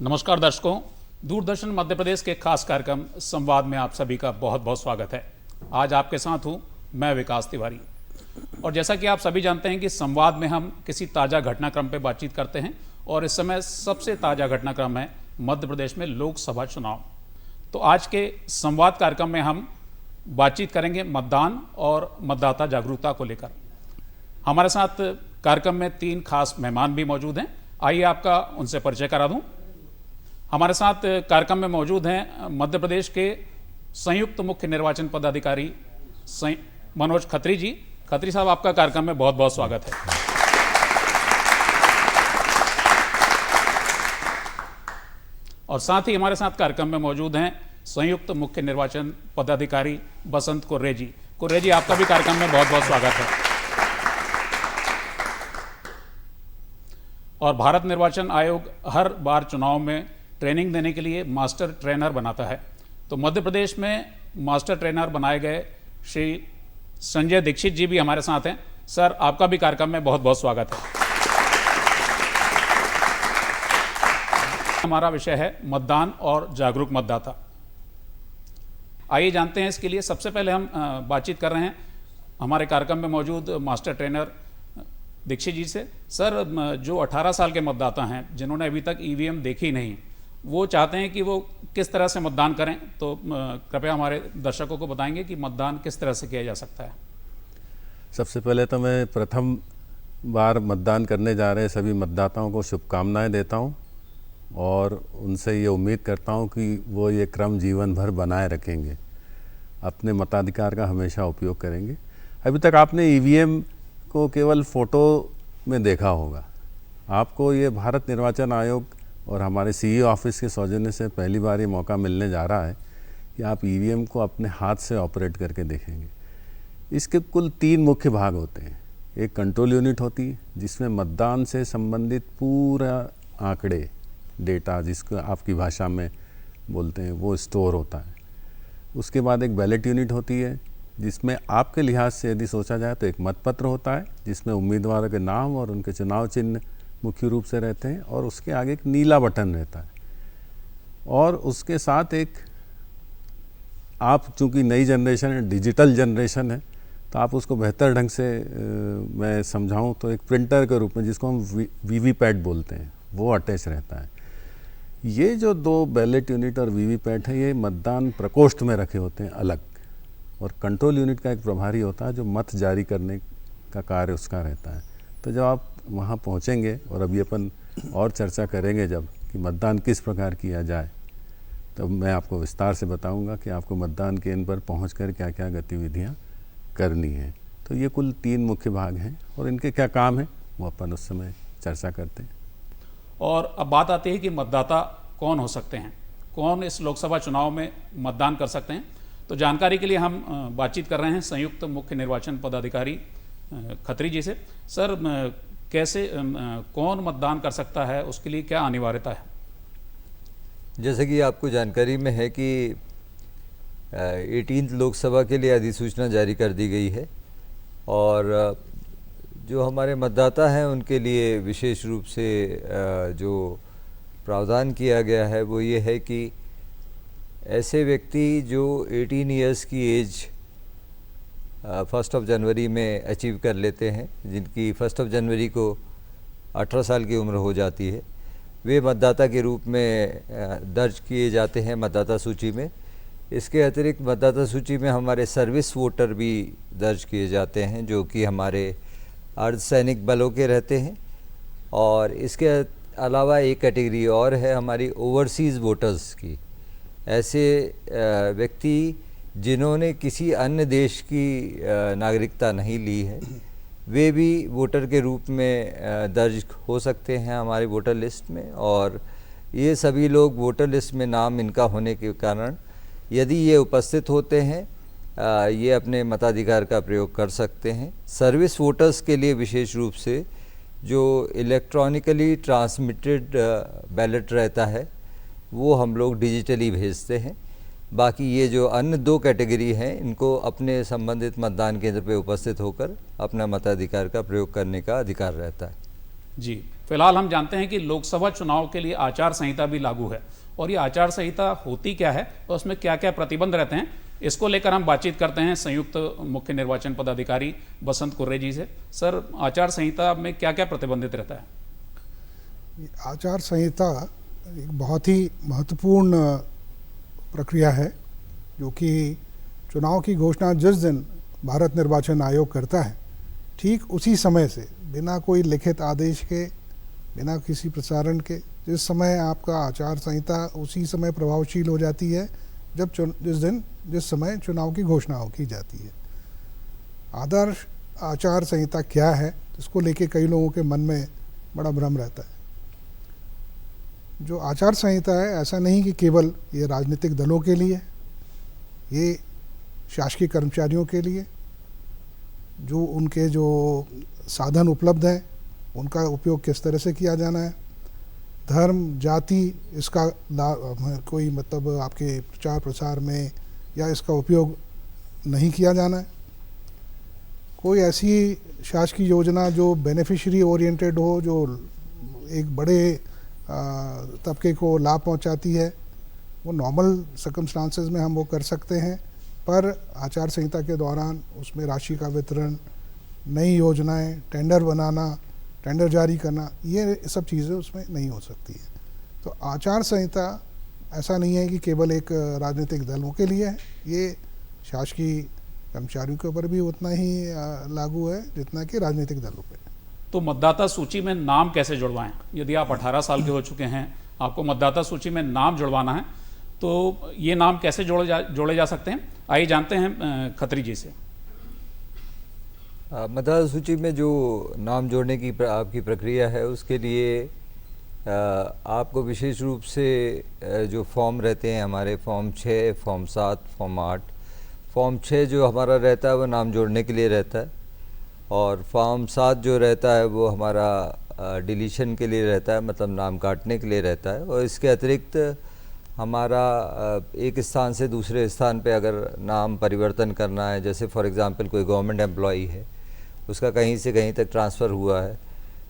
नमस्कार दर्शकों, दूरदर्शन मध्य प्रदेश के खास कार्यक्रम संवाद में आप सभी का बहुत बहुत स्वागत है। आज आपके साथ हूं मैं विकास तिवारी। और जैसा कि आप सभी जानते हैं कि संवाद में हम किसी ताज़ा घटनाक्रम पर बातचीत करते हैं और इस समय सबसे ताज़ा घटनाक्रम है मध्य प्रदेश में लोकसभा चुनाव। तो आज के संवाद कार्यक्रम में हम बातचीत करेंगे मतदान और मतदाता जागरूकता को लेकर। हमारे साथ कार्यक्रम में 3 खास मेहमान भी मौजूद हैं। आइए आपका उनसे परिचय करा दूं। हमारे साथ कार्यक्रम में मौजूद हैं मध्य प्रदेश के संयुक्त मुख्य निर्वाचन पदाधिकारी मनोज खत्री जी। खत्री साहब, आपका कार्यक्रम में बहुत बहुत स्वागत है। और साथ ही हमारे साथ कार्यक्रम में मौजूद हैं संयुक्त मुख्य निर्वाचन पदाधिकारी बसंत कुर्रे जी। कुर्रे जी, आपका भी कार्यक्रम में बहुत बहुत स्वागत है। और भारत निर्वाचन आयोग हर बार चुनाव में ट्रेनिंग देने के लिए मास्टर ट्रेनर बनाता है। तो मध्य प्रदेश में मास्टर ट्रेनर बनाए गए श्री संजय दीक्षित जी भी हमारे साथ हैं। सर, आपका भी कार्यक्रम में बहुत बहुत स्वागत है। हमारा विषय है मतदान और जागरूक मतदाता। आइए जानते हैं इसके लिए। सबसे पहले हम बातचीत कर रहे हैं हमारे कार्यक्रम में मौजूद मास्टर ट्रेनर दीक्षित जी से। सर, जो 18 साल के मतदाता हैं जिन्होंने अभी तक ईवीएम देखी नहीं, वो चाहते हैं कि वो किस तरह से मतदान करें, तो कृपया हमारे दर्शकों को बताएंगे कि मतदान किस तरह से किया जा सकता है। सबसे पहले तो मैं प्रथम बार मतदान करने जा रहे सभी मतदाताओं को शुभकामनाएं देता हूं और उनसे ये उम्मीद करता हूं कि वो ये क्रम जीवन भर बनाए रखेंगे, अपने मताधिकार का हमेशा उपयोग करेंगे। अभी तक आपने ईवीएम को केवल फ़ोटो में देखा होगा। आपको ये भारत निर्वाचन आयोग और हमारे सीईओ ऑफिस के सौजन्य से पहली बार ये मौका मिलने जा रहा है कि आप ईवीएम को अपने हाथ से ऑपरेट करके देखेंगे। इसके कुल 3 मुख्य भाग होते हैं। एक कंट्रोल यूनिट होती है जिसमें मतदान से संबंधित पूरा आंकड़े, डेटा जिसको आपकी भाषा में बोलते हैं, वो स्टोर होता है। उसके बाद एक बैलेट यूनिट होती है जिसमें आपके लिहाज से यदि सोचा जाए तो एक मतपत्र होता है जिसमें उम्मीदवारों के नाम और उनके चुनाव चिन्ह मुख्य रूप से रहते हैं, और उसके आगे एक नीला बटन रहता है। और उसके साथ एक, आप चूँकि नई जनरेशन है, डिजिटल जनरेशन है, तो आप उसको बेहतर ढंग से मैं समझाऊं तो एक प्रिंटर के रूप में, जिसको हम वीवीपैट बोलते हैं, वो अटैच रहता है। ये जो 2 बैलेट यूनिट और वीवीपैट है, ये मतदान प्रकोष्ठ में रखे होते हैं अलग, और कंट्रोल यूनिट का एक प्रभारी होता है जो मत जारी करने का कार्य उसका रहता है। तो जब आप वहाँ पहुँचेंगे, और अभी अपन और चर्चा करेंगे जब कि मतदान किस प्रकार किया जाए, तब मैं आपको विस्तार से बताऊंगा कि आपको मतदान केंद्र पर पहुंचकर क्या क्या गतिविधियां करनी हैं। तो ये कुल 3 मुख्य भाग हैं और इनके क्या काम हैं वो अपन उस समय चर्चा करते हैं। और अब बात आती है कि मतदाता कौन हो सकते हैं, कौन इस लोकसभा चुनाव में मतदान कर सकते हैं। तो जानकारी के लिए हम बातचीत कर रहे हैं संयुक्त मुख्य निर्वाचन पदाधिकारी खत्री जी से। सर, कैसे कौन मतदान कर सकता है, उसके लिए क्या अनिवार्यता है? जैसे कि आपको जानकारी में है कि 18th लोकसभा के लिए अधिसूचना जारी कर दी गई है, और जो हमारे मतदाता हैं उनके लिए विशेष रूप से जो प्रावधान किया गया है वो ये है कि ऐसे व्यक्ति जो 18 ईयर्स की एज 1 जनवरी में अचीव कर लेते हैं, जिनकी 1 जनवरी को 18 साल की उम्र हो जाती है, वे मतदाता के रूप में दर्ज किए जाते हैं मतदाता सूची में। इसके अतिरिक्त मतदाता सूची में हमारे सर्विस वोटर भी दर्ज किए जाते हैं, जो कि हमारे अर्धसैनिक बलों के रहते हैं। और इसके अलावा एक कैटेगरी और है हमारी ओवरसीज़ वोटर्स की। ऐसे व्यक्ति जिन्होंने किसी अन्य देश की नागरिकता नहीं ली है, वे भी वोटर के रूप में दर्ज हो सकते हैं हमारी वोटर लिस्ट में। और ये सभी लोग वोटर लिस्ट में नाम इनका होने के कारण यदि ये उपस्थित होते हैं, ये अपने मताधिकार का प्रयोग कर सकते हैं। सर्विस वोटर्स के लिए विशेष रूप से जो इलेक्ट्रॉनिकली ट्रांसमिटेड बैलेट रहता है वो हम लोग डिजिटली भेजते हैं। बाकी ये जो अन्य 2 कैटेगरी हैं, इनको अपने संबंधित मतदान केंद्र पर उपस्थित होकर अपना मताधिकार का प्रयोग करने का अधिकार रहता है। जी, फिलहाल हम जानते हैं कि लोकसभा चुनाव के लिए आचार संहिता भी लागू है, और ये आचार संहिता होती क्या है और उसमें क्या क्या प्रतिबंध रहते हैं, इसको लेकर हम बातचीत करते हैं संयुक्त मुख्य निर्वाचन पदाधिकारी बसंत कुर्रे जी से। सर, आचार संहिता में क्या क्या प्रतिबंधित रहता है? आचार संहिता एक बहुत ही महत्वपूर्ण प्रक्रिया है, जो कि चुनाव की घोषणा जिस दिन भारत निर्वाचन आयोग करता है, ठीक उसी समय से, बिना कोई लिखित आदेश के, बिना किसी प्रसारण के, जिस समय आपका आचार संहिता उसी समय प्रभावशील हो जाती है जब जिस समय चुनाव की घोषणा की जाती है। आदर्श आचार संहिता क्या है, इसको लेके कई लोगों के मन में बड़ा भ्रम रहता है। जो आचार संहिता है, ऐसा नहीं कि केवल ये राजनीतिक दलों के लिए, ये शासकीय कर्मचारियों के लिए, जो उनके जो साधन उपलब्ध हैं उनका उपयोग किस तरह से किया जाना है, धर्म जाति इसका कोई मतलब आपके प्रचार प्रसार में या इसका उपयोग नहीं किया जाना है, कोई ऐसी शासकीय योजना जो बेनिफिशियरी ओरिएंटेड हो, जो एक बड़े तबके को लाभ पहुंचाती है, वो नॉर्मल सर्कमस्टांसेस में हम वो कर सकते हैं, पर आचार संहिता के दौरान उसमें राशि का वितरण, नई योजनाएं, टेंडर बनाना, टेंडर जारी करना, ये सब चीज़ें उसमें नहीं हो सकती है। तो आचार संहिता ऐसा नहीं है कि केवल एक राजनीतिक दलों के लिए है, ये शासकीय कर्मचारियों के ऊपर भी उतना ही लागू है जितना कि राजनीतिक दलों पर। तो मतदाता सूची में नाम कैसे जुड़वाएं? यदि आप 18 साल के हो चुके हैं, आपको मतदाता सूची में नाम जुड़वाना है, तो ये नाम कैसे जोड़े जा सकते हैं? आइए जानते हैं खत्री जी से। मतदाता सूची में जो नाम जोड़ने की आपकी प्रक्रिया है, उसके लिए आपको विशेष रूप से जो फॉर्म रहते हैं हमारे, फॉर्म 6, फॉर्म 7, फॉर्म 8। फॉर्म 6 जो हमारा रहता है वो नाम जोड़ने के लिए रहता है, और फॉर्म 7 जो रहता है वो हमारा डिलीशन के लिए रहता है, मतलब नाम काटने के लिए रहता है। और इसके अतिरिक्त हमारा एक स्थान से दूसरे स्थान पे अगर नाम परिवर्तन करना है, जैसे फॉर एग्ज़ाम्पल कोई गवर्नमेंट एम्प्लॉई है, उसका कहीं से कहीं तक ट्रांसफ़र हुआ है,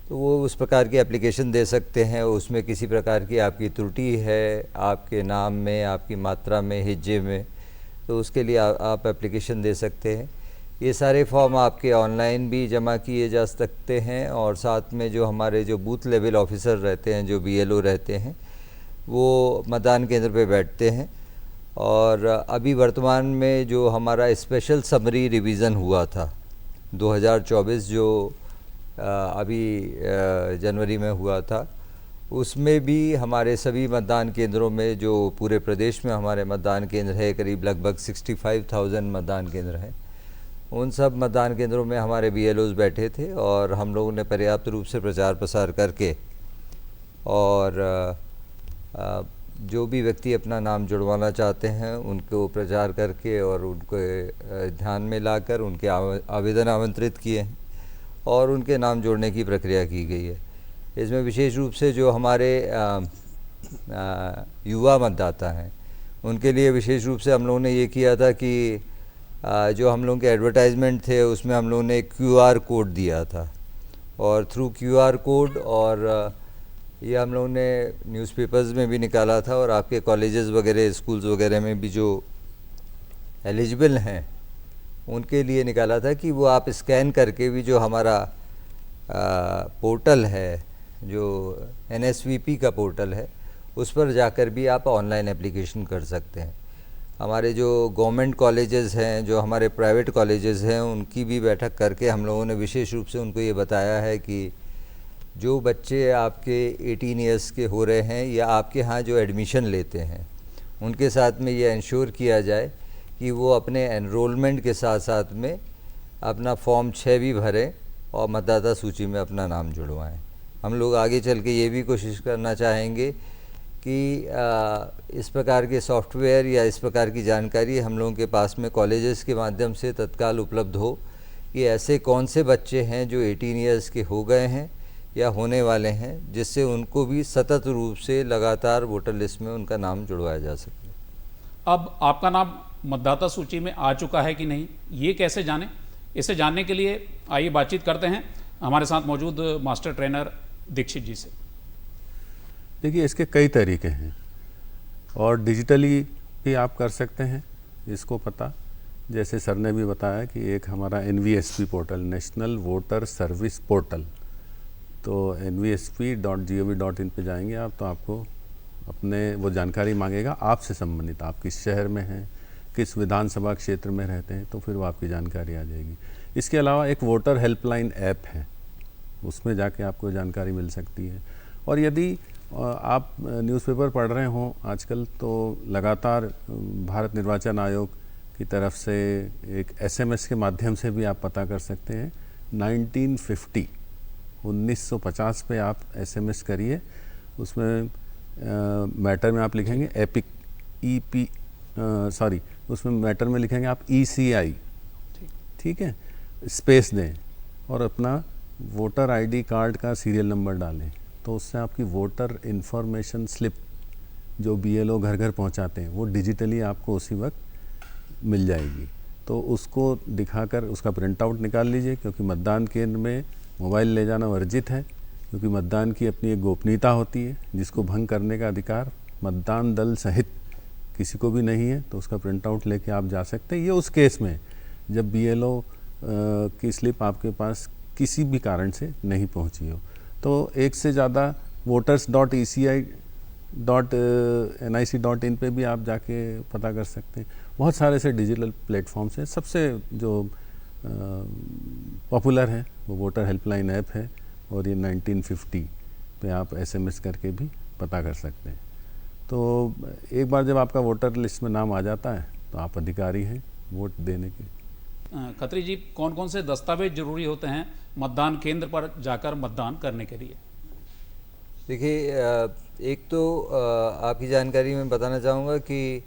तो वो उस प्रकार की एप्लीकेशन दे सकते हैं। उसमें किसी प्रकार की आपकी त्रुटि है आपके नाम में, आपकी मात्रा में, हिज्जे में, तो उसके लिए आप एप्लीकेशन दे सकते हैं। ये सारे फॉर्म आपके ऑनलाइन भी जमा किए जा सकते हैं, और साथ में जो हमारे जो बूथ लेवल ऑफिसर रहते हैं, जो BLO रहते हैं, वो मतदान केंद्र पे बैठते हैं। और अभी वर्तमान में जो हमारा स्पेशल समरी रिवीज़न हुआ था 2024, जो अभी जनवरी में हुआ था, उसमें भी हमारे सभी मतदान केंद्रों में, जो पूरे प्रदेश में हमारे मतदान केंद्र है, करीब लगभग 65,000 मतदान केंद्र हैं, उन सब मतदान केंद्रों में हमारे BLOs बैठे थे, और हम लोगों ने पर्याप्त रूप से प्रचार प्रसार करके, और जो भी व्यक्ति अपना नाम जुड़वाना चाहते हैं उनको प्रचार करके और उनको ध्यान में लाकर उनके आवेदन आमंत्रित किए हैं, और उनके नाम जोड़ने की प्रक्रिया की गई है। इसमें विशेष रूप से जो हमारे युवा मतदाता हैं, उनके लिए विशेष रूप से हम लोगों ने ये किया था कि जो हम लोगों के एडवर्टाइजमेंट थे उसमें हम लोगों ने एक QR कोड दिया था, और थ्रू QR कोड, और ये हम लोगों ने न्यूज़पेपर्स में भी निकाला था, और आपके कॉलेजेस वगैरह, स्कूल्स वगैरह में भी जो एलिजिबल हैं उनके लिए निकाला था कि वो आप स्कैन करके भी जो हमारा पोर्टल है, जो NSVP का पोर्टल है, उस पर जाकर भी आप ऑनलाइन एप्लीकेशन कर सकते हैं। हमारे जो गवर्नमेंट कॉलेजेस हैं, जो हमारे प्राइवेट कॉलेजेस हैं, उनकी भी बैठक करके हम लोगों ने विशेष रूप से उनको ये बताया है कि जो बच्चे आपके 18 ईयर्स के हो रहे हैं या आपके यहाँ जो एडमिशन लेते हैं, उनके साथ में ये इंश्योर किया जाए कि वो अपने एनरोलमेंट के साथ साथ में अपना फॉर्म 6 भी भरें और मतदाता सूची में अपना नाम जुड़वाएं। हम लोग आगे चल के ये भी कोशिश करना चाहेंगे कि इस प्रकार के सॉफ्टवेयर या इस प्रकार की जानकारी हम लोगों के पास में कॉलेजेस के माध्यम से तत्काल उपलब्ध हो कि ऐसे कौन से बच्चे हैं जो 18 ईयर्स के हो गए हैं या होने वाले हैं, जिससे उनको भी सतत रूप से लगातार वोटर लिस्ट में उनका नाम जुड़वाया जा सके। अब आपका नाम मतदाता सूची में आ चुका है कि नहीं, ये कैसे जाने? इसे जानने के लिए आइए बातचीत करते हैं। हमारे साथ मौजूद मास्टर ट्रेनर दीक्षित जी से। देखिए, इसके कई तरीके हैं और डिजिटली भी आप कर सकते हैं इसको पता। जैसे सर ने भी बताया कि एक हमारा NVSP portal, national voter service portal, तो nvsp.gov.in पे जाएंगे आप तो आपको अपने वो जानकारी मांगेगा आपसे संबंधित, आप किस शहर में हैं, किस विधानसभा क्षेत्र में रहते हैं, तो फिर वो आपकी जानकारी आ जाएगी। इसके अलावा एक वोटर हेल्पलाइन ऐप है, उसमें जाके आपको जानकारी मिल सकती है। और यदि आप न्यूज़पेपर पढ़ रहे हों आजकल, तो लगातार भारत निर्वाचन आयोग की तरफ से एक SMS के माध्यम से भी आप पता कर सकते हैं। 1950 पे आप SMS करिए, उसमें मैटर में आप लिखेंगे एपिक उसमें मैटर में लिखेंगे आप ECI, ठीक है, स्पेस दें और अपना वोटर ID कार्ड का सीरियल नंबर डालें, तो उससे आपकी वोटर इन्फॉर्मेशन स्लिप जो BLO घर घर पहुंचाते हैं वो डिजिटली आपको उसी वक्त मिल जाएगी। तो उसको दिखाकर उसका प्रिंट आउट निकाल लीजिए, क्योंकि मतदान केंद्र में मोबाइल ले जाना वर्जित है, क्योंकि मतदान की अपनी एक गोपनीयता होती है जिसको भंग करने का अधिकार मतदान दल सहित किसी को भी नहीं है। तो उसका प्रिंट आउट लेके आप जा सकते हैं। ये उस केस में जब BLO की स्लिप आपके पास किसी भी कारण से नहीं पहुंची हो। तो एक से ज़्यादा voters.eci.nic.in पे भी आप जाके पता कर सकते हैं। बहुत सारे से डिजिटल प्लेटफॉर्म्स हैं। सबसे जो पॉपुलर है वो वोटर हेल्पलाइन ऐप है, और ये 1950 पे आप SMS करके भी पता कर सकते हैं। तो एक बार जब आपका वोटर लिस्ट में नाम आ जाता है तो आप अधिकारी हैं वोट देने के। खत्री जी, कौन कौन से दस्तावेज जरूरी होते हैं मतदान केंद्र पर जाकर मतदान करने के लिए? देखिए, एक तो आपकी जानकारी में बताना चाहूँगा कि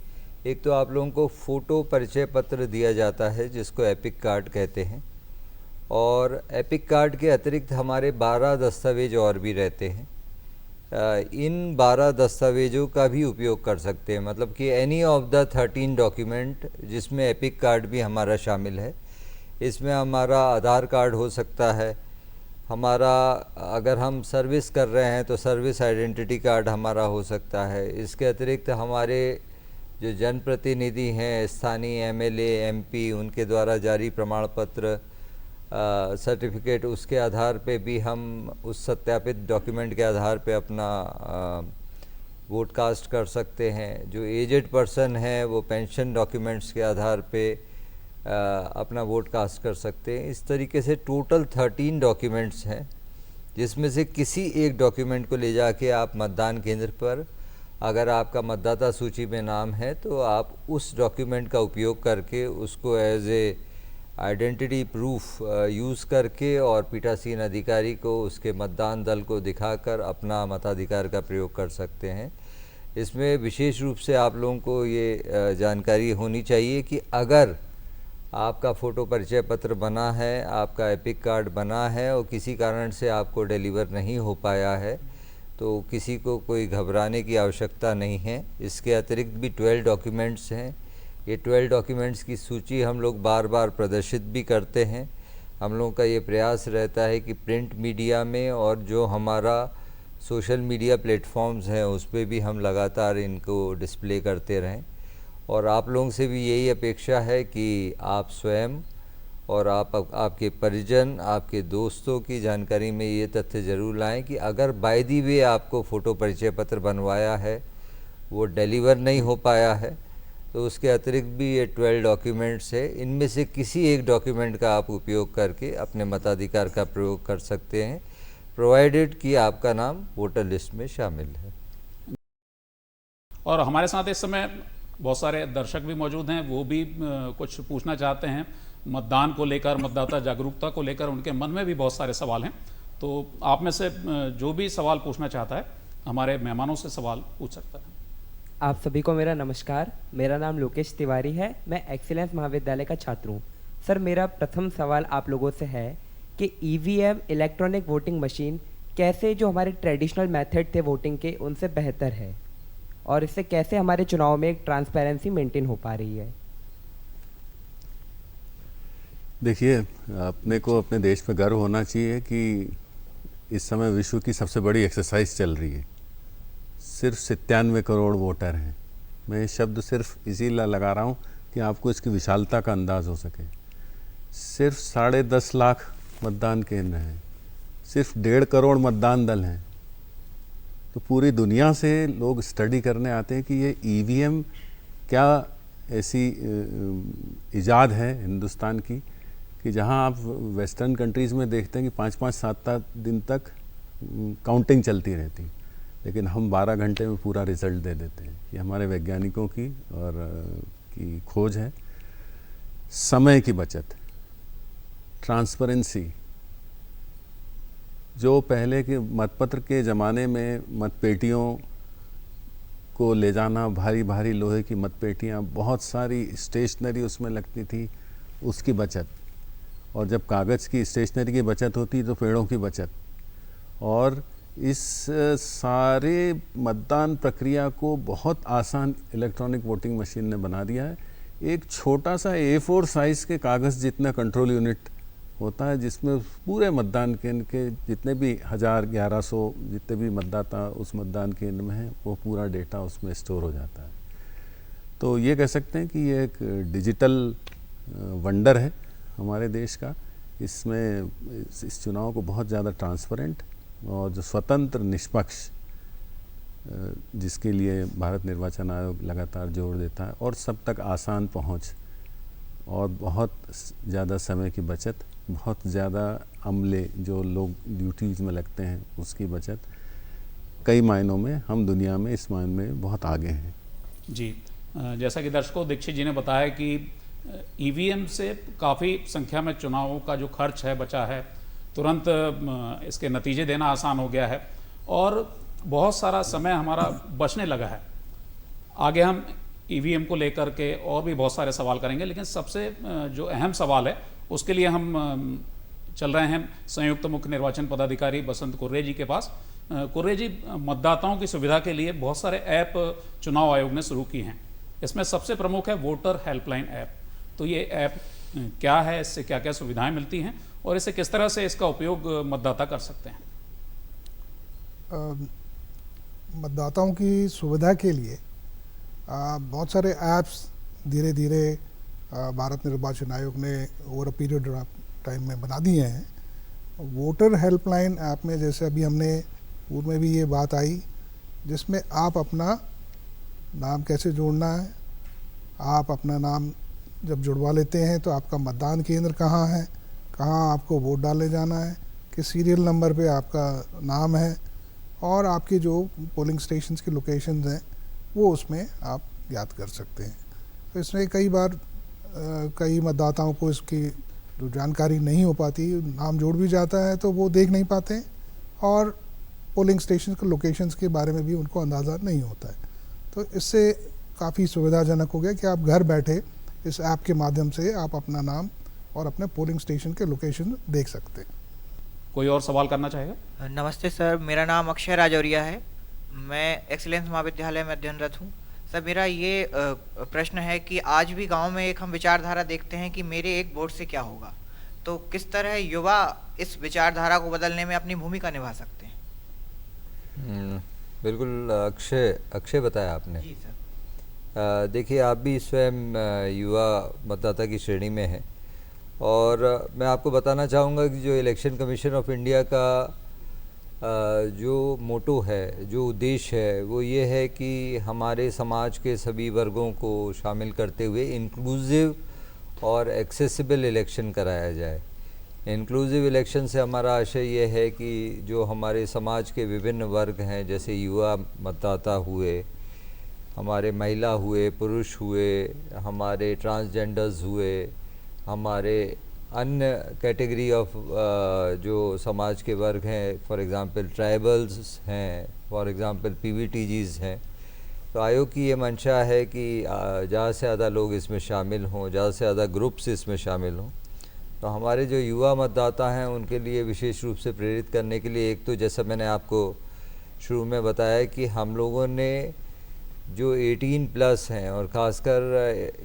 एक तो आप लोगों को फ़ोटो परिचय पत्र दिया जाता है जिसको एपिक कार्ड कहते हैं, और एपिक कार्ड के अतिरिक्त हमारे 12 दस्तावेज और भी रहते हैं। इन 12 दस्तावेजों का भी उपयोग कर सकते हैं, मतलब कि एनी ऑफ द 13 डॉक्यूमेंट जिसमें एपिक कार्ड भी हमारा शामिल है। इसमें हमारा आधार कार्ड हो सकता है, हमारा अगर हम सर्विस कर रहे हैं तो सर्विस आइडेंटिटी कार्ड हमारा हो सकता है। इसके अतिरिक्त हमारे जो जनप्रतिनिधि हैं, स्थानीय MLA MP, उनके द्वारा जारी प्रमाण पत्र, सर्टिफिकेट, उसके आधार पे भी हम उस सत्यापित डॉक्यूमेंट के आधार पे अपना वोट कास्ट कर सकते हैं। जो एजेड पर्सन है वो पेंशन डॉक्यूमेंट्स के आधार पे अपना वोट कास्ट कर सकते हैं। इस तरीके से टोटल 13 डॉक्यूमेंट्स हैं, जिसमें से किसी एक डॉक्यूमेंट को ले जाके आप मतदान केंद्र पर, अगर आपका मतदाता सूची में नाम है तो आप उस डॉक्यूमेंट का उपयोग करके उसको as a identity proof use करके और पीठासीन अधिकारी को, उसके मतदान दल को दिखाकर अपना मताधिकार का प्रयोग कर सकते हैं। इसमें विशेष रूप से आप लोगों को ये जानकारी होनी चाहिए कि अगर आपका फ़ोटो परिचय पत्र बना है, आपका एपिक कार्ड बना है और किसी कारण से आपको डिलीवर नहीं हो पाया है, तो किसी को कोई घबराने की आवश्यकता नहीं है। इसके अतिरिक्त भी 12 डॉक्यूमेंट्स हैं। ये 12 डॉक्यूमेंट्स की सूची हम लोग बार बार प्रदर्शित भी करते हैं। हम लोगों का ये प्रयास रहता है कि प्रिंट मीडिया में और जो हमारा सोशल मीडिया प्लेटफॉर्म्स हैं उस पर भी हम लगातार इनको डिस्प्ले करते रहें। और आप लोगों से भी यही अपेक्षा है कि आप स्वयं और आपके परिजन, आपके दोस्तों की जानकारी में ये तथ्य ज़रूर लाएं कि अगर बाय दी वे आपको फ़ोटो परिचय पत्र बनवाया है, वो डिलीवर नहीं हो पाया है, तो उसके अतिरिक्त भी ये 12 डॉक्यूमेंट्स है। इनमें से किसी एक डॉक्यूमेंट का आप उपयोग करके अपने मताधिकार का प्रयोग कर सकते हैं, प्रोवाइडेड कि आपका नाम वोटर लिस्ट में शामिल है। और हमारे साथ इस समय बहुत सारे दर्शक भी मौजूद हैं, वो भी कुछ पूछना चाहते हैं मतदान को लेकर, मतदाता जागरूकता को लेकर। उनके मन में भी बहुत सारे सवाल हैं, तो आप में से जो भी सवाल पूछना चाहता है हमारे मेहमानों से सवाल पूछ सकता है। आप सभी को मेरा नमस्कार। मेरा नाम लोकेश तिवारी है, मैं एक्सीलेंस महाविद्यालय का छात्र हूँ। सर, मेरा प्रथम सवाल आप लोगों से है कि EVM इलेक्ट्रॉनिक वोटिंग मशीन कैसे जो हमारे ट्रेडिशनल मेथड थे वोटिंग के उनसे बेहतर है, और इससे कैसे हमारे चुनाव में एक ट्रांसपेरेंसी मेंटेन हो पा रही है। देखिए, अपने को अपने देश पे गर्व होना चाहिए कि इस समय विश्व की सबसे बड़ी एक्सरसाइज चल रही है। सिर्फ 97 करोड़ वोटर हैं। मैं ये शब्द सिर्फ इसीलिए लगा रहा हूँ कि आपको इसकी विशालता का अंदाज़ हो सके। सिर्फ 10.5 लाख मतदान केंद्र हैं, सिर्फ 1.5 करोड़ मतदान दल हैं। तो पूरी दुनिया से लोग स्टडी करने आते हैं कि ये ईवीएम क्या ऐसी इजाद है हिंदुस्तान की कि जहां आप वेस्टर्न कंट्रीज़ में देखते हैं कि 5-5, 7-7 दिन तक काउंटिंग चलती रहती, लेकिन हम 12 घंटे में पूरा रिजल्ट दे देते हैं। ये हमारे वैज्ञानिकों की और की खोज है। समय की बचत, ट्रांसपेरेंसी, जो पहले के मतपत्र के ज़माने में मतपेटियों को ले जाना, भारी भारी लोहे की मतपेटियाँ, बहुत सारी स्टेशनरी उसमें लगती थी, उसकी बचत। और जब कागज़ की स्टेशनरी की बचत होती तो पेड़ों की बचत। और इस सारे मतदान प्रक्रिया को बहुत आसान इलेक्ट्रॉनिक वोटिंग मशीन ने बना दिया है। एक छोटा सा A4 साइज़ के कागज़ जितना कंट्रोल यूनिट होता है, जिसमें पूरे मतदान केंद्र के जितने भी 1000-1100 जितने भी मतदाता उस मतदान केंद्र में हैं, वो पूरा डेटा उसमें स्टोर हो जाता है। तो ये कह सकते हैं कि ये एक डिजिटल वंडर है हमारे देश का। इसमें इस चुनाव को बहुत ज़्यादा ट्रांसपेरेंट और जो स्वतंत्र, निष्पक्ष, जिसके लिए भारत निर्वाचन आयोग लगातार जोर देता है, और सब तक आसान पहुंच, और बहुत ज़्यादा समय की बचत, बहुत ज़्यादा अमले जो लोग ड्यूटीज़ में लगते हैं उसकी बचत, कई मायनों में हम दुनिया में इस मायने में बहुत आगे हैं। जी, जैसा कि दर्शकों दीक्षित जी ने बताया कि ईवीएम से काफ़ी संख्या में चुनावों का जो खर्च है बचा है, तुरंत इसके नतीजे देना आसान हो गया है और बहुत सारा समय हमारा बचने लगा है। आगे हम ईवीएम को लेकर के और भी बहुत सारे सवाल करेंगे, लेकिन सबसे जो अहम सवाल है उसके लिए हम चल रहे हैं संयुक्त मुख्य निर्वाचन पदाधिकारी बसंत कुर्रे जी के पास। कुर्रे जी, मतदाताओं की सुविधा के लिए बहुत सारे ऐप चुनाव आयोग ने शुरू किए हैं। इसमें सबसे प्रमुख है वोटर हेल्पलाइन ऐप। तो ये ऐप क्या है, इससे क्या क्या सुविधाएं मिलती हैं और इसे किस तरह से इसका उपयोग मतदाता कर सकते हैं? मतदाताओं की सुविधा के लिए बहुत सारे ऐप्स धीरे धीरे भारत निर्वाचन आयोग ने over a period of time में बना दिए हैं। वोटर हेल्पलाइन ऐप में जैसे अभी हमने पूर्व में भी ये बात आई, जिसमें आप अपना नाम कैसे जोड़ना है, आप अपना नाम जब जुड़वा लेते हैं तो आपका मतदान केंद्र कहाँ है, कहाँ आपको वोट डालने जाना है, किस सीरियल नंबर पे आपका नाम है, और आपके जो पोलिंग स्टेशंस की लोकेशंस हैं वो उसमें आप याद कर सकते हैं। तो इसमें कई बार कई मतदाताओं को इसकी जो जानकारी नहीं हो पाती, नाम जोड़ भी जाता है तो वो देख नहीं पाते और पोलिंग स्टेशन के लोकेशंस के बारे में भी उनको अंदाज़ा नहीं होता है। तो इससे काफ़ी सुविधाजनक हो गया कि आप घर बैठे इस ऐप के माध्यम से आप अपना नाम और अपने पोलिंग स्टेशन के लोकेशन देख सकते हैं। कोई और सवाल करना चाहेगा? नमस्ते सर, मेरा नाम अक्षय राजौरिया है। मैं एक्सीलेंस महाविद्यालय में अध्ययनरत हूँ। सर, मेरा ये प्रश्न है कि आज भी गांव में एक हम विचारधारा देखते हैं कि मेरे एक वोट से क्या होगा, तो किस तरह युवा इस विचारधारा को बदलने में अपनी भूमिका निभा सकते हैं? बिल्कुल अक्षय बताया आपने। जी सर। देखिए, आप भी स्वयं युवा मतदाता की श्रेणी में हैं और मैं आपको बताना चाहूँगा कि जो इलेक्शन कमीशन ऑफ इंडिया का जो मोटो है, जो उद्देश्य है, वो ये है कि हमारे समाज के सभी वर्गों को शामिल करते हुए इंक्लूसिव और एक्सेसिबल इलेक्शन कराया जाए। इंक्लूसिव इलेक्शन से हमारा आशय ये है कि जो हमारे समाज के विभिन्न वर्ग हैं, जैसे युवा मतदाता हुए, हमारे महिला हुए, पुरुष हुए, हमारे ट्रांसजेंडर्स हुए, हमारे अन्य कैटेगरी ऑफ जो समाज के वर्ग हैं, फॉर एग्ज़ाम्पल ट्राइबल्स हैं, फॉर एग्ज़ाम्पल PVTGs हैं। तो आयोग की ये मंशा है कि ज़्यादा से ज़्यादा लोग इसमें शामिल हों, ज़्यादा से ज़्यादा ग्रुप्स इसमें शामिल हों। तो हमारे जो युवा मतदाता हैं उनके लिए विशेष रूप से प्रेरित करने के लिए, एक तो जैसा मैंने आपको शुरू में बताया कि हम लोगों ने जो 18+ हैं और ख़ासकर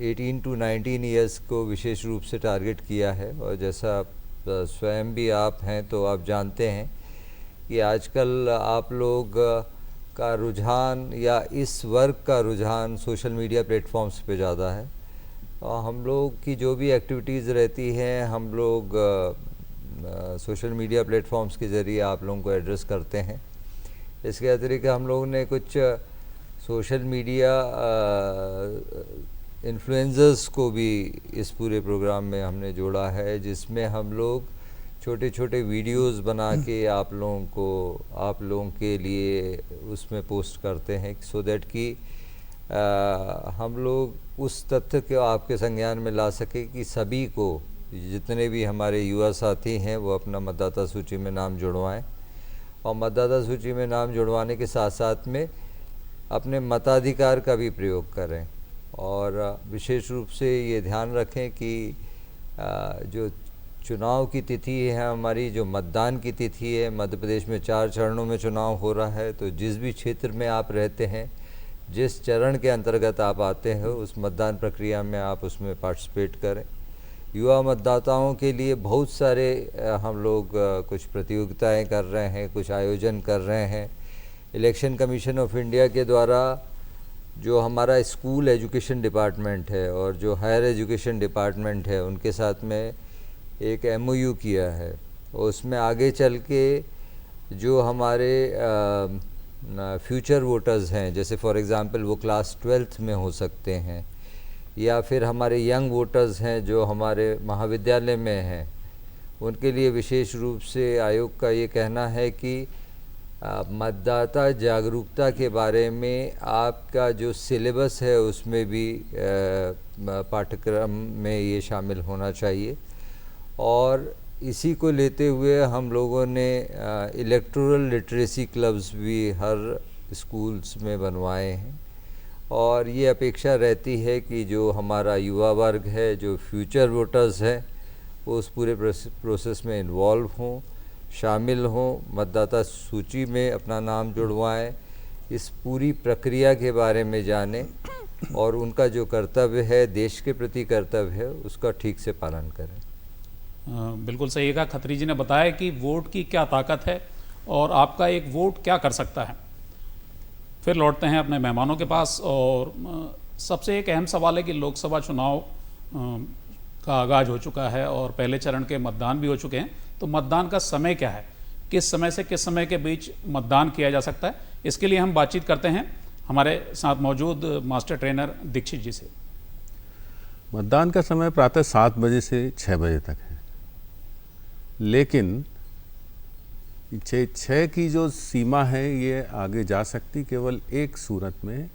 18 to 19 ईयर्स को विशेष रूप से टारगेट किया है। और जैसा स्वयं भी आप हैं तो आप जानते हैं कि आजकल आप लोग का रुझान या इस वर्ग का रुझान सोशल मीडिया प्लेटफॉर्म्स पे ज़्यादा है, और हम लोग की जो भी एक्टिविटीज़ रहती हैं हम लोग सोशल मीडिया प्लेटफॉर्म्स के ज़रिए आप लोगों को एड्रेस करते हैं। इसके अतिरिक्त हम लोगों ने कुछ सोशल मीडिया इन्फ्लुएंसर्स को भी इस पूरे प्रोग्राम में हमने जोड़ा है, जिसमें हम लोग छोटे छोटे वीडियोस बना के आप लोगों के लिए उसमें पोस्ट करते हैं, सो दैट कि हम लोग उस तथ्य को आपके संज्ञान में ला सके कि सभी को, जितने भी हमारे युवा साथी हैं, वो अपना मतदाता सूची में नाम जुड़वाएं, और मतदाता सूची में नाम जुड़वाने के साथ साथ में अपने मताधिकार का भी प्रयोग करें। और विशेष रूप से ये ध्यान रखें कि जो चुनाव की तिथि है हमारी, जो मतदान की तिथि है, मध्य प्रदेश में 4 चरणों में चुनाव हो रहा है, तो जिस भी क्षेत्र में आप रहते हैं, जिस चरण के अंतर्गत आप आते हैं, उस मतदान प्रक्रिया में आप उसमें पार्टिसिपेट करें। युवा मतदाताओं के लिए बहुत सारे हम लोग कुछ प्रतियोगिताएं कर रहे हैं, कुछ आयोजन कर रहे हैं। इलेक्शन कमीशन ऑफ इंडिया के द्वारा जो हमारा स्कूल एजुकेशन डिपार्टमेंट है और जो हायर एजुकेशन डिपार्टमेंट है, उनके साथ में एक MOU किया है, और उसमें आगे चल के जो हमारे फ्यूचर वोटर्स हैं, जैसे फॉर एग्ज़ाम्पल वो क्लास 12th में हो सकते हैं, या फिर हमारे यंग वोटर्स हैं जो हमारे महाविद्यालय में हैं, उनके लिए विशेष रूप से आयोग का ये कहना है कि मतदाता जागरूकता के बारे में आपका जो सिलेबस है उसमें भी पाठ्यक्रम में ये शामिल होना चाहिए। और इसी को लेते हुए हम लोगों ने इलेक्टोरल लिटरेसी क्लब्स भी हर स्कूल्स में बनवाए हैं, और ये अपेक्षा रहती है कि जो हमारा युवा वर्ग है, जो फ्यूचर वोटर्स हैं, वो उस पूरे प्रोसेस में इन्वॉल्व हों, शामिल हों, मतदाता सूची में अपना नाम जुड़वाएं, इस पूरी प्रक्रिया के बारे में जानें, और उनका जो कर्तव्य है, देश के प्रति कर्तव्य है, उसका ठीक से पालन करें। बिल्कुल सही कहा खत्री जी ने बताया कि वोट की क्या ताकत है और आपका एक वोट क्या कर सकता है। फिर लौटते हैं अपने मेहमानों के पास, और सबसे एक अहम सवाल है कि लोकसभा चुनाव का आगाज़ हो चुका है और पहले चरण के मतदान भी हो चुके हैं, तो मतदान का समय क्या है, किस समय से किस समय के बीच मतदान किया जा सकता है? इसके लिए हम बातचीत करते हैं हमारे साथ मौजूद मास्टर ट्रेनर दीक्षित जी से। मतदान का समय प्रातः 7 बजे से 6 बजे तक है, लेकिन 6 की जो सीमा है ये आगे जा सकती केवल एक सूरत में,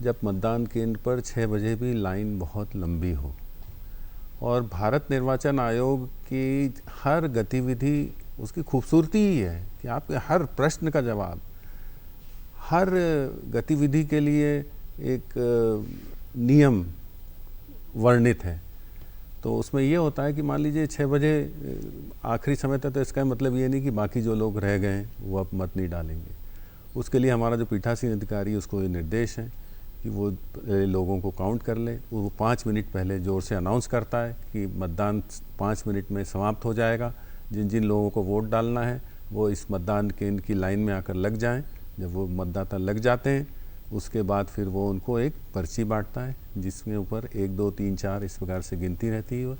जब मतदान केंद्र पर 6 बजे भी लाइन बहुत लंबी हो। और भारत निर्वाचन आयोग की हर गतिविधि, उसकी खूबसूरती ही है कि आपके हर प्रश्न का जवाब, हर गतिविधि के लिए एक नियम वर्णित है। तो उसमें ये होता है कि मान लीजिए 6 बजे आखिरी समय तक, तो इसका मतलब ये नहीं कि बाकी जो लोग रह गए वो अब मत नहीं डालेंगे। उसके लिए हमारा जो पीठासीन अधिकारी है उसको ये निर्देश है कि वो लोगों को काउंट कर ले। वो 5 मिनट पहले ज़ोर से अनाउंस करता है कि मतदान 5 मिनट में समाप्त हो जाएगा। जिन जिन लोगों को वोट डालना है वो इस मतदान केंद्र की लाइन में आकर लग जाएं। जब वो मतदाता लग जाते हैं उसके बाद फिर वो उनको एक पर्ची बांटता है, जिसके ऊपर 1 2 3 4 इस प्रकार से गिनती रहती है।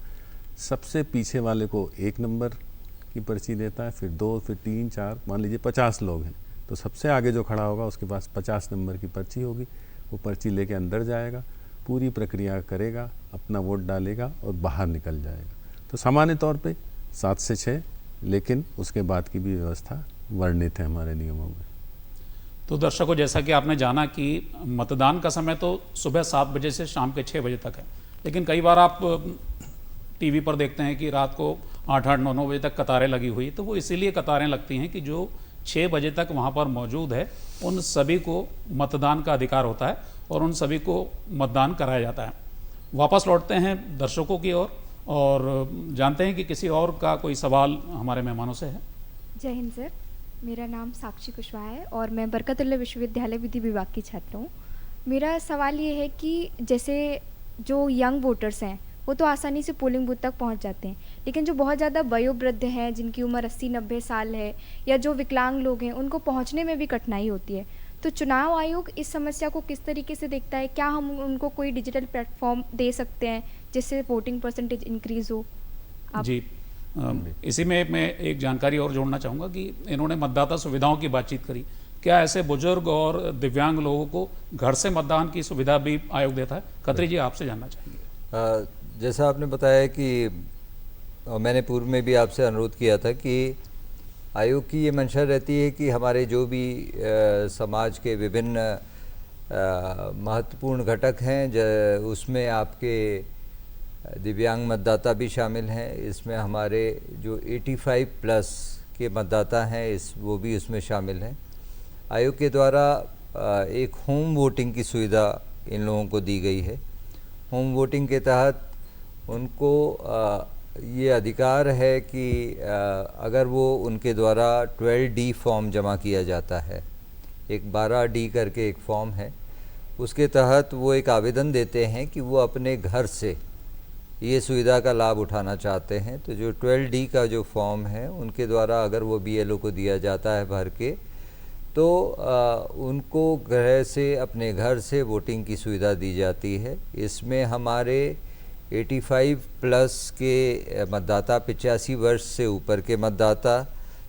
सबसे पीछे वाले को 1 नंबर की पर्ची देता है, फिर 2, फिर 3, 4, मान लीजिए 50 लोग हैं तो सबसे आगे जो खड़ा होगा उसके पास 50 नंबर की पर्ची होगी। वो पर्ची लेके अंदर जाएगा, पूरी प्रक्रिया करेगा, अपना वोट डालेगा और बाहर निकल जाएगा। तो सामान्य तौर पे 7 से 6, लेकिन उसके बाद की भी व्यवस्था वर्णित है हमारे नियमों में। तो दर्शकों, जैसा कि आपने जाना कि मतदान का समय तो सुबह 7 बजे से शाम के 6 बजे तक है, लेकिन कई बार आप टीवी पर देखते हैं कि रात को 8-8, 9-9 बजे तक कतारें लगी हुई। तो वो इसीलिए कतारें लगती हैं कि जो 6 बजे तक वहाँ पर मौजूद है उन सभी को मतदान का अधिकार होता है और उन सभी को मतदान कराया जाता है। वापस लौटते हैं दर्शकों की ओर और जानते हैं कि किसी और का कोई सवाल हमारे मेहमानों से है। जय हिंद सर, मेरा नाम साक्षी कुशवाहा है और मैं बरकतुल्लाह विश्वविद्यालय विधि विभाग की छात्र हूँ। मेरा सवाल ये है कि जैसे जो यंग वोटर्स हैं वो तो आसानी से पोलिंग बूथ तक पहुंच जाते हैं, लेकिन जो बहुत ज़्यादा वयोवृद्ध हैं, जिनकी उम्र 80-90 साल है, या जो विकलांग लोग हैं, उनको पहुंचने में भी कठिनाई होती है। तो चुनाव आयोग इस समस्या को किस तरीके से देखता है? क्या हम उनको कोई डिजिटल प्लेटफॉर्म दे सकते हैं जिससे वोटिंग परसेंटेज इंक्रीज़ हो? जी, इसी में मैं एक जानकारी और जोड़ना चाहूँगा कि इन्होंने मतदाता सुविधाओं की बातचीत करी। क्या ऐसे बुजुर्ग और दिव्यांग लोगों को घर से मतदान की सुविधा भी आयोग देता है? खत्री जी, आपसे जानना चाहेंगे। जैसा आपने बताया कि मैंने पूर्व में भी आपसे अनुरोध किया था कि आयोग की ये मंशा रहती है कि हमारे जो भी समाज के विभिन्न महत्वपूर्ण घटक हैं, उसमें आपके दिव्यांग मतदाता भी शामिल हैं, इसमें हमारे जो 85 प्लस के मतदाता हैं वो भी उसमें शामिल हैं। आयोग के द्वारा एक होम वोटिंग की सुविधा इन लोगों को दी गई है। होम वोटिंग के तहत उनको ये अधिकार है कि अगर वो उनके द्वारा 12D फॉर्म जमा किया जाता है, एक 12D करके एक फॉर्म है, उसके तहत वो एक आवेदन देते हैं कि वो अपने घर से ये सुविधा का लाभ उठाना चाहते हैं। तो जो 12D का जो फॉर्म है उनके द्वारा अगर वो BLO को दिया जाता है भर के, तो उनको घर से, अपने घर से वोटिंग की सुविधा दी जाती है। इसमें हमारे 85 प्लस के मतदाता, 85 वर्ष से ऊपर के मतदाता,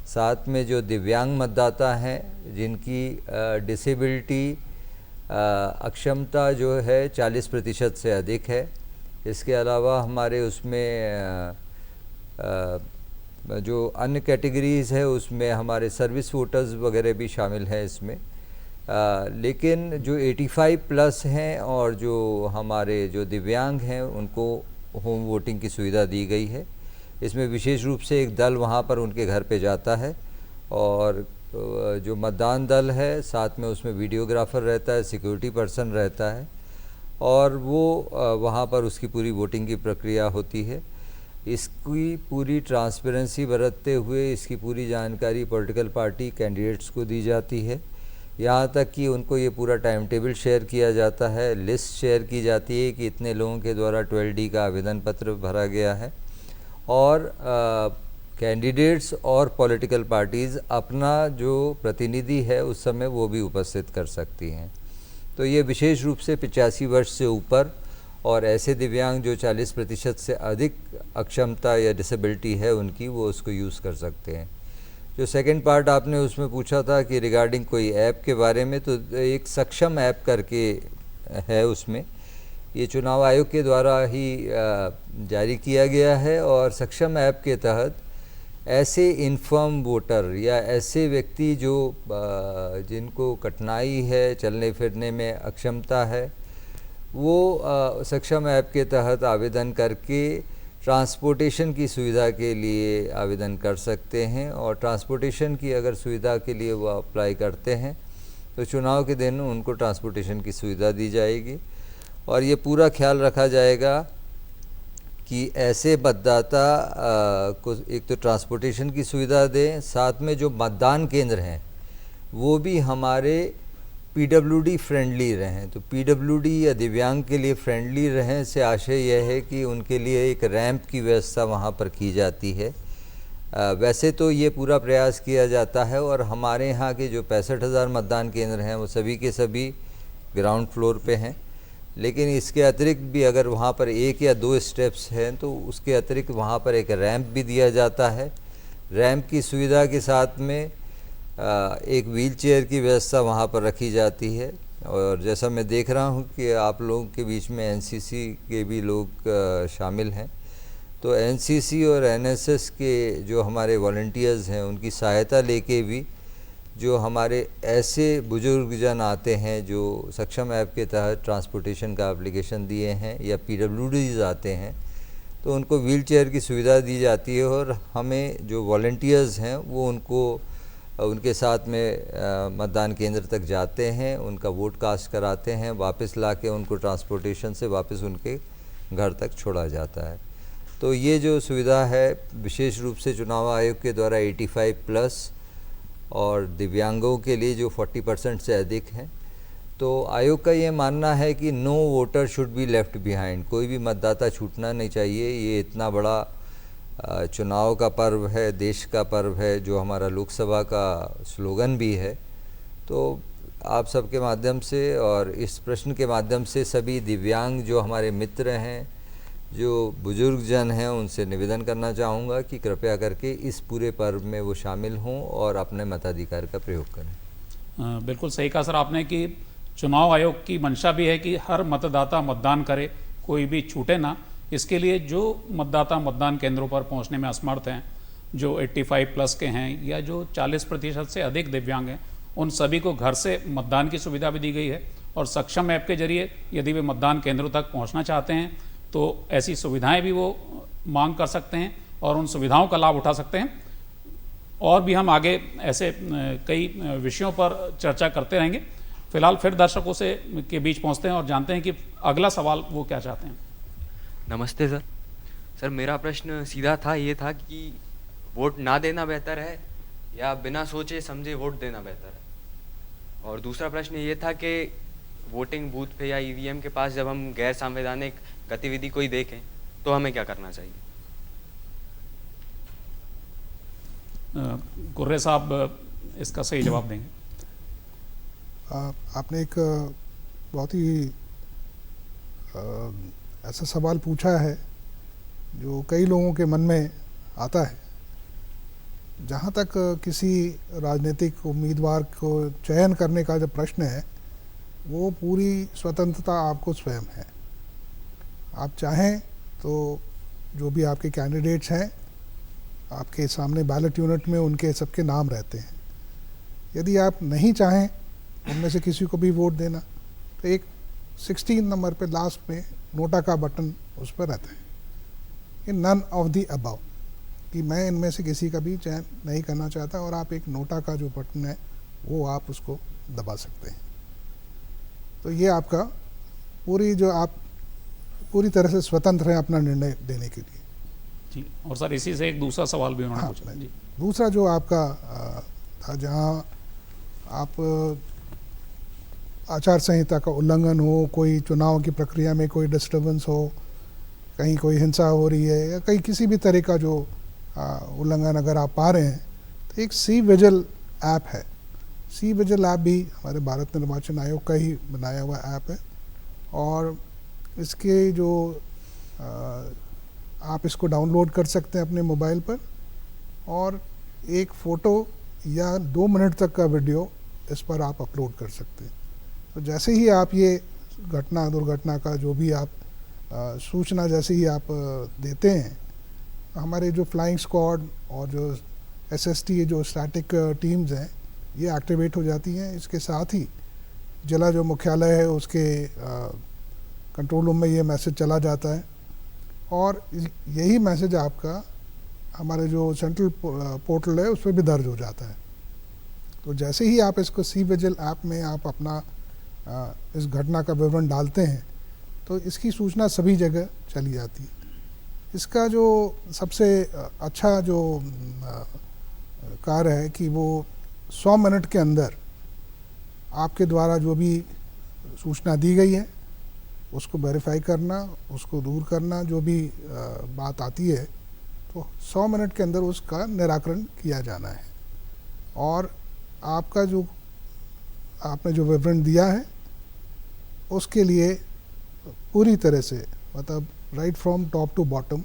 साथ में जो दिव्यांग मतदाता हैं जिनकी डिसेबिलिटी अक्षमता जो है 40% से अधिक है। इसके अलावा हमारे उसमें जो अन्य कैटेगरीज़ है उसमें हमारे सर्विस वोटर्स वगैरह भी शामिल हैं इसमें। लेकिन जो 85 प्लस हैं और जो हमारे जो दिव्यांग हैं उनको होम वोटिंग की सुविधा दी गई है। इसमें विशेष रूप से एक दल वहाँ पर उनके घर पे जाता है और जो मतदान दल है साथ में उसमें वीडियोग्राफर रहता है, सिक्योरिटी पर्सन रहता है और वो वहाँ पर उसकी पूरी वोटिंग की प्रक्रिया होती है। इसकी पूरी ट्रांसपेरेंसी बरतते हुए इसकी पूरी जानकारी पॉलिटिकल पार्टी कैंडिडेट्स को दी जाती है। यहाँ तक कि उनको ये पूरा टाइम टेबल शेयर किया जाता है, लिस्ट शेयर की जाती है कि इतने लोगों के द्वारा 12D का आवेदन पत्र भरा गया है और कैंडिडेट्स और पॉलिटिकल पार्टीज़ अपना जो प्रतिनिधि है उस समय वो भी उपस्थित कर सकती हैं। तो ये विशेष रूप से 85 वर्ष से ऊपर और ऐसे दिव्यांग जो 40% से अधिक अक्षमता या डिसेबिलिटी है उनकी, वो उसको यूज़ कर सकते हैं। जो सेकंड पार्ट आपने उसमें पूछा था कि रिगार्डिंग कोई ऐप के बारे में, तो एक सक्षम ऐप करके है, उसमें ये चुनाव आयोग के द्वारा ही जारी किया गया है और सक्षम ऐप के तहत ऐसे इन्फर्म वोटर या ऐसे व्यक्ति जो जिनको कठिनाई है, चलने फिरने में अक्षमता है, वो सक्षम ऐप के तहत आवेदन करके ट्रांसपोर्टेशन की सुविधा के लिए आवेदन कर सकते हैं और ट्रांसपोर्टेशन की अगर सुविधा के लिए वो अप्लाई करते हैं तो चुनाव के दिन उनको ट्रांसपोर्टेशन की सुविधा दी जाएगी और ये पूरा ख्याल रखा जाएगा कि ऐसे मतदाता को एक तो ट्रांसपोर्टेशन की सुविधा दें, साथ में जो मतदान केंद्र हैं वो भी हमारे PWD फ्रेंडली रहें। तो PWD या दिव्यांग के लिए फ्रेंडली रहें से आशय यह है कि उनके लिए एक रैंप की व्यवस्था वहाँ पर की जाती है। वैसे तो ये पूरा प्रयास किया जाता है और हमारे यहाँ के जो 65,000 मतदान केंद्र हैं वो सभी के सभी ग्राउंड फ्लोर पे हैं, लेकिन इसके अतिरिक्त भी अगर वहाँ पर 1 या 2 स्टेप्स हैं तो उसके अतिरिक्त वहाँ पर एक रैंप भी दिया जाता है। रैंप की सुविधा के साथ में एक व्हील चेयर की व्यवस्था वहाँ पर रखी जाती है और जैसा मैं देख रहा हूँ कि आप लोगों के बीच में NCC के भी लोग शामिल हैं, तो NCC और NSS के जो हमारे वॉलंटियर्स हैं उनकी सहायता लेके भी जो हमारे ऐसे बुजुर्ग जन आते हैं जो सक्षम ऐप के तहत ट्रांसपोर्टेशन का एप्लीकेशन दिए हैं या PWDs आते हैं, तो उनको व्हील चेयर की सुविधा दी जाती है और हमें जो वॉलंटियर्स हैं वो उनको उनके साथ में मतदान केंद्र तक जाते हैं, उनका वोट कास्ट कराते हैं, वापस लाके उनको ट्रांसपोर्टेशन से वापस उनके घर तक छोड़ा जाता है। तो ये जो सुविधा है विशेष रूप से चुनाव आयोग के द्वारा 85 प्लस और दिव्यांगों के लिए जो 40% से अधिक हैं, तो आयोग का ये मानना है कि no voter should be left behind, कोई भी मतदाता छूटना नहीं चाहिए। ये इतना बड़ा चुनाव का पर्व है, देश का पर्व है, जो हमारा लोकसभा का स्लोगन भी है। तो आप सबके माध्यम से और इस प्रश्न के माध्यम से सभी दिव्यांग जो हमारे मित्र हैं, जो बुजुर्ग जन हैं, उनसे निवेदन करना चाहूँगा कि कृपया करके इस पूरे पर्व में वो शामिल हों और अपने मताधिकार का प्रयोग करें। बिल्कुल सही कहा सर आपने कि चुनाव आयोग की मंशा भी है कि हर मतदाता मतदान करे, कोई भी छूटे ना। इसके लिए जो मतदाता मतदान केंद्रों पर पहुंचने में असमर्थ हैं, जो 85 प्लस के हैं या जो 40% से अधिक दिव्यांग हैं, उन सभी को घर से मतदान की सुविधा भी दी गई है। और सक्षम ऐप के जरिए यदि वे मतदान केंद्रों तक पहुंचना चाहते हैं तो ऐसी सुविधाएं भी वो मांग कर सकते हैं और उन सुविधाओं का लाभ उठा सकते हैं। और भी हम आगे ऐसे कई विषयों पर चर्चा करते रहेंगे। फिलहाल फिर दर्शकों से के बीच पहुंचते हैं और जानते हैं कि अगला सवाल वो क्या चाहते हैं। नमस्ते सर। सर मेरा प्रश्न सीधा था, ये था कि वोट ना देना बेहतर है या बिना सोचे समझे वोट देना बेहतर है। और दूसरा प्रश्न ये था कि वोटिंग बूथ पे या ईवीएम के पास जब हम गैर संवैधानिक गतिविधि कोई देखें तो हमें क्या करना चाहिए। कुर्रे साहब इसका सही जवाब देंगे। आपने एक बहुत ही ऐसा सवाल पूछा है जो कई लोगों के मन में आता है। जहाँ तक किसी राजनीतिक उम्मीदवार को चयन करने का जो प्रश्न है, वो पूरी स्वतंत्रता आपको स्वयं है। आप चाहें तो जो भी आपके कैंडिडेट्स हैं, आपके सामने बैलेट यूनिट में उनके सबके नाम रहते हैं। यदि आप नहीं चाहें उनमें से किसी को भी वोट देना, तो एक 16 नंबर पे लास्ट में नोटा का बटन उस पर रहता है कि नन ऑफ दी अबव, कि मैं इनमें से किसी का भी चयन नहीं करना चाहता, और आप एक नोटा का जो बटन है वो आप उसको दबा सकते हैं। तो ये आपका आप पूरी तरह से स्वतंत्र हैं अपना निर्णय देने के लिए। जी, और सर इसी से एक दूसरा सवाल भी उन्होंने हाँ, पूछा। जी, दूसरा जो आपका था, जहाँ आप आचार संहिता का उल्लंघन हो, कोई चुनाव की प्रक्रिया में कोई डिस्टर्बेंस हो, कहीं कोई हिंसा हो रही है या कहीं किसी भी तरह का जो उल्लंघन अगर आप पा रहे हैं, तो एक सी विजिल ऐप है। सी विजिल ऐप भी हमारे भारत निर्वाचन आयोग का ही बनाया हुआ ऐप है, और इसके जो आप इसको डाउनलोड कर सकते हैं अपने मोबाइल पर, और एक फ़ोटो या 2 मिनट तक का वीडियो इस पर आप अपलोड कर सकते हैं। तो जैसे ही आप ये दुर्घटना का जो भी आप सूचना जैसे ही आप देते हैं, हमारे जो फ्लाइंग स्क्वाड और जो SST जो स्टैटिक टीम्स हैं, ये एक्टिवेट हो जाती हैं। इसके साथ ही जिला जो मुख्यालय है उसके कंट्रोल रूम में ये मैसेज चला जाता है, और यही मैसेज आपका हमारे जो सेंट्रल पोर्टल है उस पर भी दर्ज हो जाता है। तो जैसे ही आप इसको सी विजिल ऐप में आप अपना इस घटना का विवरण डालते हैं, तो इसकी सूचना सभी जगह चली जाती है। इसका जो सबसे अच्छा जो कार्य है कि वो 100 मिनट के अंदर आपके द्वारा जो भी सूचना दी गई है उसको वेरीफाई करना, उसको दूर करना, जो भी बात आती है, तो 100 मिनट के अंदर उसका निराकरण किया जाना है। और आपका जो आपने जो विवरण दिया है उसके लिए पूरी तरह से, मतलब right from top to bottom,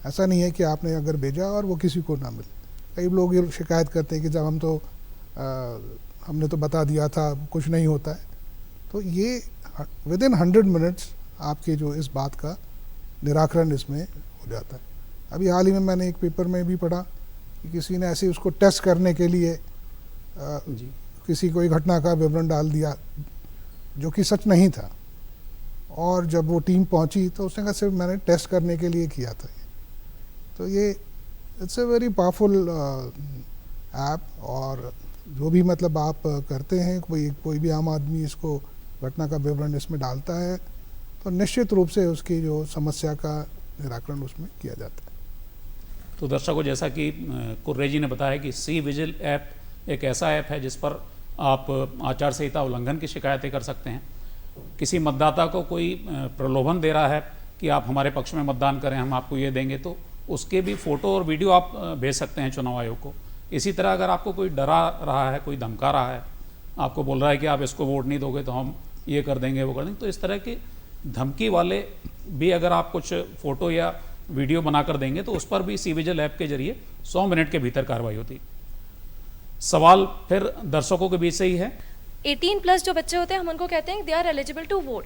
ऐसा नहीं है कि आपने अगर भेजा और वो किसी को ना मिले। कई लोग ये शिकायत करते हैं कि जब हमने तो बता दिया था, कुछ नहीं होता है। तो ये विदिन 100 मिनट्स आपके जो इस बात का निराकरण इसमें हो जाता है। अभी हाल ही में मैंने एक पेपर में भी पढ़ा कि किसी ने ऐसे उसको टेस्ट करने के लिए किसी कोई घटना का विवरण डाल दिया जो कि सच नहीं था, और जब वो टीम पहुंची तो उसने कहा सिर्फ मैंने टेस्ट करने के लिए किया था। तो ये it's a very powerful app, और जो भी मतलब आप करते हैं, कोई भी आम आदमी इसको घटना का विवरण इसमें डालता है, तो निश्चित रूप से उसकी जो समस्या का निराकरण उसमें किया जाता है। तो दर्शकों, जैसा कि कुर्रे जी ने बताया कि सी विजिल ऐप एक ऐसा ऐप है जिस पर आप आचार संहिता उल्लंघन की शिकायतें कर सकते हैं। किसी मतदाता को कोई प्रलोभन दे रहा है कि आप हमारे पक्ष में मतदान करें, हम आपको ये देंगे, तो उसके भी फ़ोटो और वीडियो आप भेज सकते हैं चुनाव आयोग को। इसी तरह अगर आपको कोई डरा रहा है, कोई धमका रहा है, आपको बोल रहा है कि आप इसको वोट नहीं दोगे तो हम ये कर देंगे, वो कर देंगे, तो इस तरह के धमकी वाले भी अगर आप कुछ फ़ोटो या वीडियो बनाकर देंगे तो उस पर भी सी विजिल ऐप के जरिए 100 मिनट के भीतर कार्रवाई होती। सवाल फिर दर्शकों के बीच से ही है। 18+ जो बच्चे होते हैं हम उनको कहते हैं they are eligible to vote.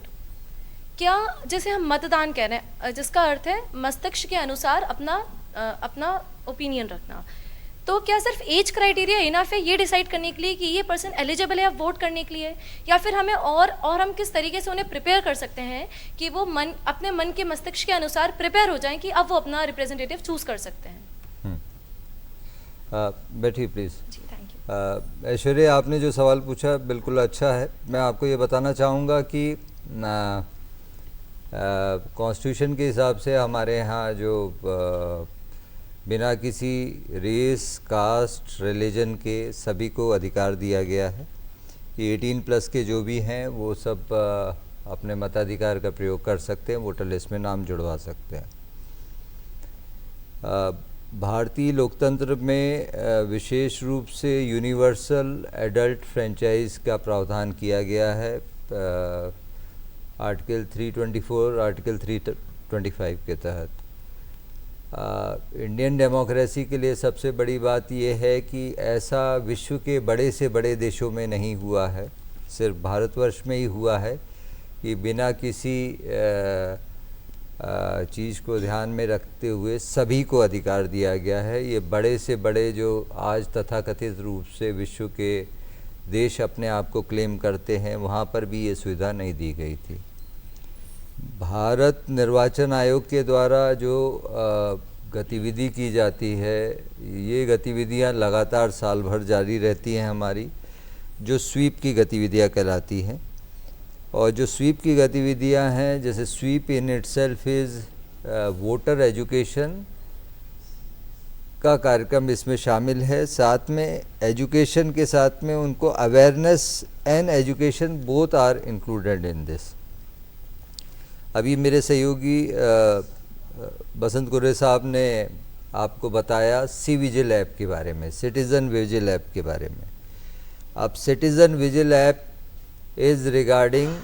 क्या जैसे हम मतदान कह रहे हैं जिसका अर्थ है मस्तिष्क के अनुसार अपना ओपिनियन रखना, तो क्या सिर्फ एज क्राइटेरिया इनफ है ये डिसाइड करने के लिए कि ये पर्सन एलिजिबल है वोट करने के लिए, या फिर हमें और हम किस तरीके से उन्हें प्रिपेयर कर सकते हैं कि वो अपने मन के मस्तिष्क के अनुसार प्रिपेयर हो जाएं कि अब वो अपना रिप्रेजेंटेटिव चूज कर सकते हैं? बैठिए प्लीज़। जी थैंक यू। ऐश्वर्या, आपने जो सवाल पूछा बिल्कुल अच्छा है। मैं आपको ये बताना चाहूँगा कि कॉन्स्टिट्यूशन के हिसाब से हमारे यहाँ जो बिना किसी रेस, कास्ट, रिलीजन के सभी को अधिकार दिया गया है कि 18+ के जो भी हैं वो सब अपने मताधिकार का प्रयोग कर सकते हैं, वोटर लिस्ट में नाम जुड़वा सकते हैं। भारतीय लोकतंत्र में विशेष रूप से यूनिवर्सल एडल्ट फ्रेंचाइज का प्रावधान किया गया है आर्टिकल 324, आर्टिकल 325 के तहत। इंडियन डेमोक्रेसी के लिए सबसे बड़ी बात यह है कि ऐसा विश्व के बड़े से बड़े देशों में नहीं हुआ है, सिर्फ भारतवर्ष में ही हुआ है कि बिना किसी चीज़ को ध्यान में रखते हुए सभी को अधिकार दिया गया है। ये बड़े से बड़े जो आज तथाकथित रूप से विश्व के देश अपने आप को क्लेम करते हैं, वहाँ पर भी ये सुविधा नहीं दी गई थी। भारत निर्वाचन आयोग के द्वारा जो गतिविधि की जाती है, ये गतिविधियाँ लगातार साल भर जारी रहती हैं हमारी, जो स्वीप की गतिविधियाँ कहलाती हैं। और जो स्वीप की गतिविधियां हैं, जैसे SVEEP in itself is voter education का कार्यक्रम इसमें शामिल है। साथ में एजुकेशन के साथ में उनको awareness and education both are included in this. अभी मेरे सहयोगी बसंत कुर्रे साहब ने आपको बताया सी विजिल ऐप के बारे में, सिटीज़न विजिल ऐप के बारे में। अब citizen vigil app is regarding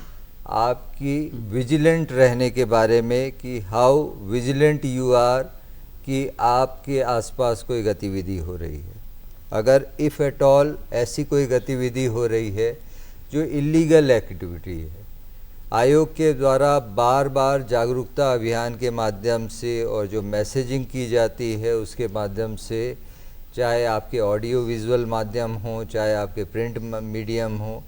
आपकी विजिलेंट रहने के बारे में कि हाउ विजिलेंट यू आर कि आपके आसपास कोई गतिविधि हो रही है। अगर इफ़ एट ऑल ऐसी कोई गतिविधि हो रही है जो इलीगल एक्टिविटी है, आयोग के द्वारा बार बार जागरूकता अभियान के माध्यम से और जो मैसेजिंग की जाती है उसके माध्यम से, चाहे आपके ऑडियो विजुअल माध्यम हो, चाहे आपके प्रिंट मीडियम हो,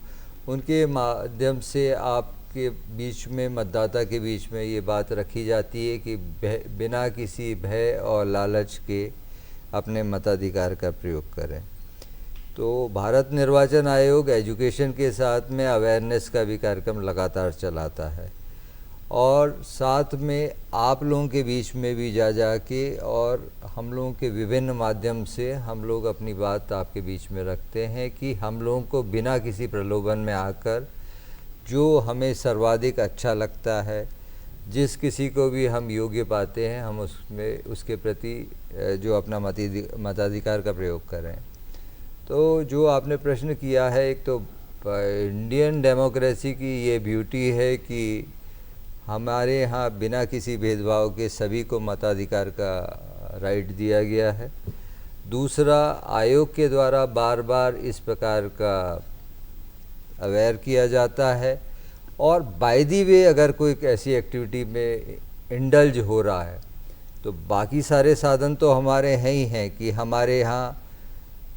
उनके माध्यम से आपके बीच में, मतदाता के बीच में ये बात रखी जाती है कि बिना किसी भय और लालच के अपने मताधिकार का प्रयोग करें। तो भारत निर्वाचन आयोग एजुकेशन के साथ में अवेयरनेस का भी कार्यक्रम लगातार चलाता है और साथ में आप लोगों के बीच में भी जा के और हम लोगों के विभिन्न माध्यम से हम लोग अपनी बात आपके बीच में रखते हैं कि हम लोगों को बिना किसी प्रलोभन में आकर जो हमें सर्वाधिक अच्छा लगता है, जिस किसी को भी हम योग्य पाते हैं, हम उसमें उसके प्रति जो अपना मताधिकार का प्रयोग करें। तो जो आपने प्रश्न किया है, एक तो इंडियन डेमोक्रेसी की ये ब्यूटी है कि हमारे यहाँ बिना किसी भेदभाव के सभी को मताधिकार का राइट दिया गया है। दूसरा, आयोग के द्वारा बार बार इस प्रकार का अवेयर किया जाता है और बाय द वे अगर कोई ऐसी एक्टिविटी में इंडल्ज हो रहा है तो बाकी सारे साधन तो हमारे हैं ही हैं कि हमारे यहाँ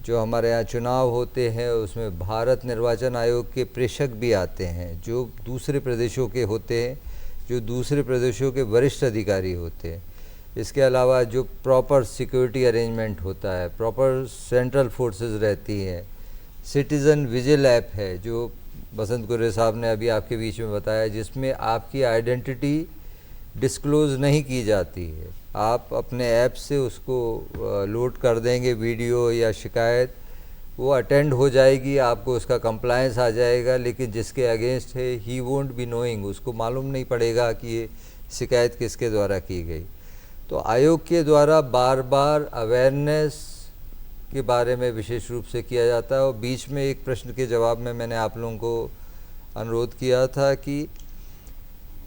चुनाव होते हैं उसमें भारत निर्वाचन आयोग के प्रेक्षक भी आते हैं जो दूसरे प्रदेशों के होते हैं, जो दूसरे प्रदेशों के वरिष्ठ अधिकारी होते हैं। इसके अलावा जो प्रॉपर सिक्योरिटी अरेंजमेंट होता है, प्रॉपर सेंट्रल फोर्सेस रहती हैं, सिटीज़न विजिल ऐप है जो बसंत कुर्रे साहब ने अभी आपके बीच में बताया, जिसमें आपकी आइडेंटिटी डिस्क्लोज़ नहीं की जाती है। आप अपने ऐप से उसको लोड कर देंगे वीडियो या शिकायत, वो अटेंड हो जाएगी, आपको उसका कंप्लायंस आ जाएगा, लेकिन जिसके अगेंस्ट है ही वोंट बी नोइंग, उसको मालूम नहीं पड़ेगा कि ये शिकायत किसके द्वारा की गई। तो आयोग के द्वारा बार बार अवेयरनेस के बारे में विशेष रूप से किया जाता है। और बीच में एक प्रश्न के जवाब में मैंने आप लोगों को अनुरोध किया था कि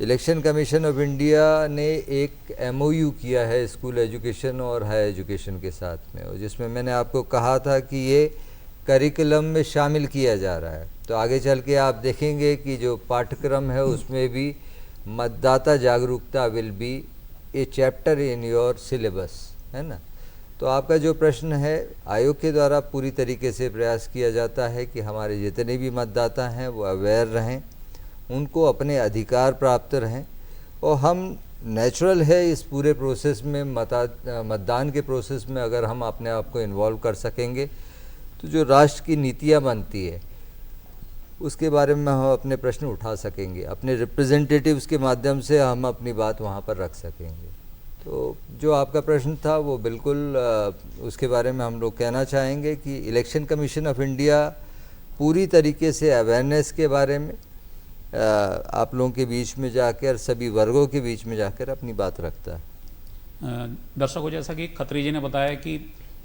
इलेक्शन कमीशन ऑफ इंडिया ने एक MOU किया है स्कूल एजुकेशन और हायर एजुकेशन के साथ में, और जिसमें मैंने आपको कहा था कि ये करिकुलम में शामिल किया जा रहा है। तो आगे चल के आप देखेंगे कि जो पाठ्यक्रम है उसमें भी मतदाता जागरूकता will be A chapter in your syllabus, है ना। तो आपका जो प्रश्न है, आयोग के द्वारा पूरी तरीके से प्रयास किया जाता है कि हमारे जितने भी मतदाता हैं वो अवेयर रहें, उनको अपने अधिकार प्राप्त रहें, और हम नेचुरल है इस पूरे प्रोसेस में मतदान के प्रोसेस में अगर हम अपने आप को इन्वॉल्व कर सकेंगे तो जो राष्ट्र की नीतियाँ बनती है उसके बारे में हम अपने प्रश्न उठा सकेंगे, अपने रिप्रेजेंटेटिव्स के माध्यम से हम अपनी बात वहाँ पर रख सकेंगे। तो जो आपका प्रश्न था वो बिल्कुल उसके बारे में हम लोग कहना चाहेंगे कि इलेक्शन कमीशन ऑफ इंडिया पूरी तरीके से अवेयरनेस के बारे में आप लोगों के बीच में जाकर, सभी वर्गों के बीच में जाकर अपनी बात रखता है। दर्शकों, जैसा कि खत्री जी ने बताया कि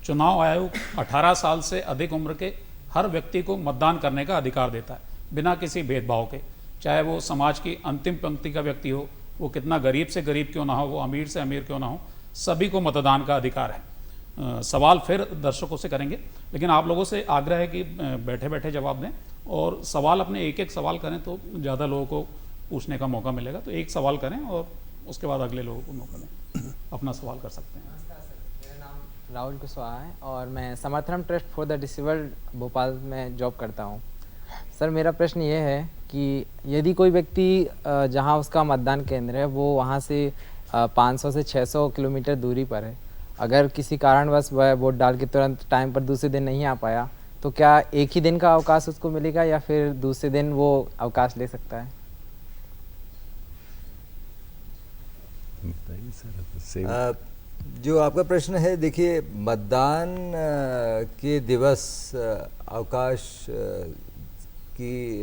चुनाव आयोग 18 साल से अधिक उम्र के हर व्यक्ति को मतदान करने का अधिकार देता है, बिना किसी भेदभाव के, चाहे वो समाज की अंतिम पंक्ति का व्यक्ति हो, वो कितना गरीब से गरीब क्यों ना हो, वो अमीर से अमीर क्यों ना हो, सभी को मतदान का अधिकार है। सवाल फिर दर्शकों से करेंगे, लेकिन आप लोगों से आग्रह है कि बैठे बैठे जवाब दें, और सवाल अपने एक एक सवाल करें तो ज़्यादा लोगों को पूछने का मौका मिलेगा। तो एक सवाल करें और उसके बाद अगले लोगों को मौका दें, अपना सवाल कर सकते हैं। मेरा नाम राहुल कुशवाहा है और मैं समर्थन trust for the disabled Bhopal में जॉब करता हूँ। सर, मेरा प्रश्न ये है कि यदि कोई व्यक्ति जहाँ उसका मतदान केंद्र है वो वहाँ से 500 से 600 किलोमीटर दूरी पर है, अगर किसी कारणवश वह वोट डाल के तुरंत टाइम पर दूसरे दिन नहीं आ पाया, तो क्या एक ही दिन का अवकाश उसको मिलेगा या फिर दूसरे दिन वो अवकाश ले सकता है? जो आपका प्रश्न है, देखिए, मतदान के दिवस अवकाश की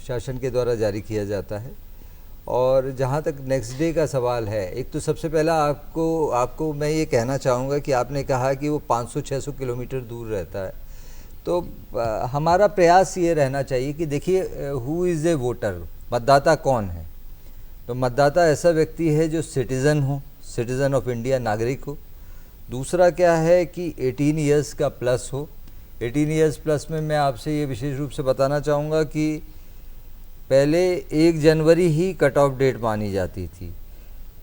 शासन के द्वारा जारी किया जाता है। और जहाँ तक नेक्स्ट डे का सवाल है, एक तो सबसे पहला आपको मैं ये कहना चाहूँगा कि आपने कहा कि वो 500-600 किलोमीटर दूर रहता है, तो हमारा प्रयास ये रहना चाहिए कि देखिए, हु इज़ ए वोटर, मतदाता कौन है। तो मतदाता ऐसा व्यक्ति है जो सिटीज़न हो, सिटीज़न ऑफ इंडिया, नागरिक हो। दूसरा क्या है कि 18 ईयर्स का प्लस हो। 18 ईयर्स प्लस में मैं आपसे ये विशेष रूप से बताना चाहूँगा कि पहले 1 जनवरी ही कट ऑफ डेट मानी जाती थी।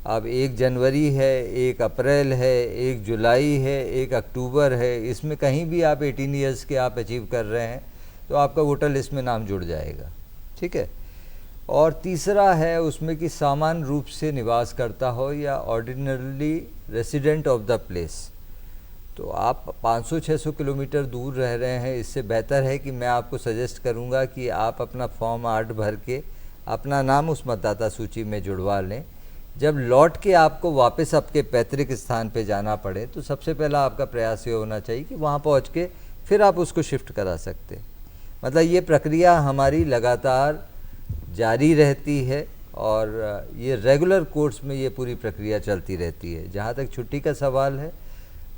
अब 1 जनवरी है, 1 अप्रैल है, 1 जुलाई है, 1 अक्टूबर है, इसमें कहीं भी आप 18 ईयर्स के आप अचीव कर रहे हैं तो आपका वोटर लिस्ट में नाम जुड़ जाएगा, ठीक है। और तीसरा है उसमें कि सामान्य रूप से निवास करता हो या ordinarily resident of the place. तो आप 500-600 किलोमीटर दूर रह रहे हैं, इससे बेहतर है कि मैं आपको सजेस्ट करूंगा कि आप अपना फॉर्म 8 भर के अपना नाम उस मतदाता सूची में जुड़वा लें। जब लौट के आपको वापस आपके पैतृक स्थान पे जाना पड़े तो सबसे पहला आपका प्रयास ये होना चाहिए कि वहाँ पहुँच के फिर आप उसको शिफ्ट करा सकते। मतलब ये प्रक्रिया हमारी लगातार जारी रहती है और ये रेगुलर कोर्स में ये पूरी प्रक्रिया चलती रहती है। जहाँ तक छुट्टी का सवाल है,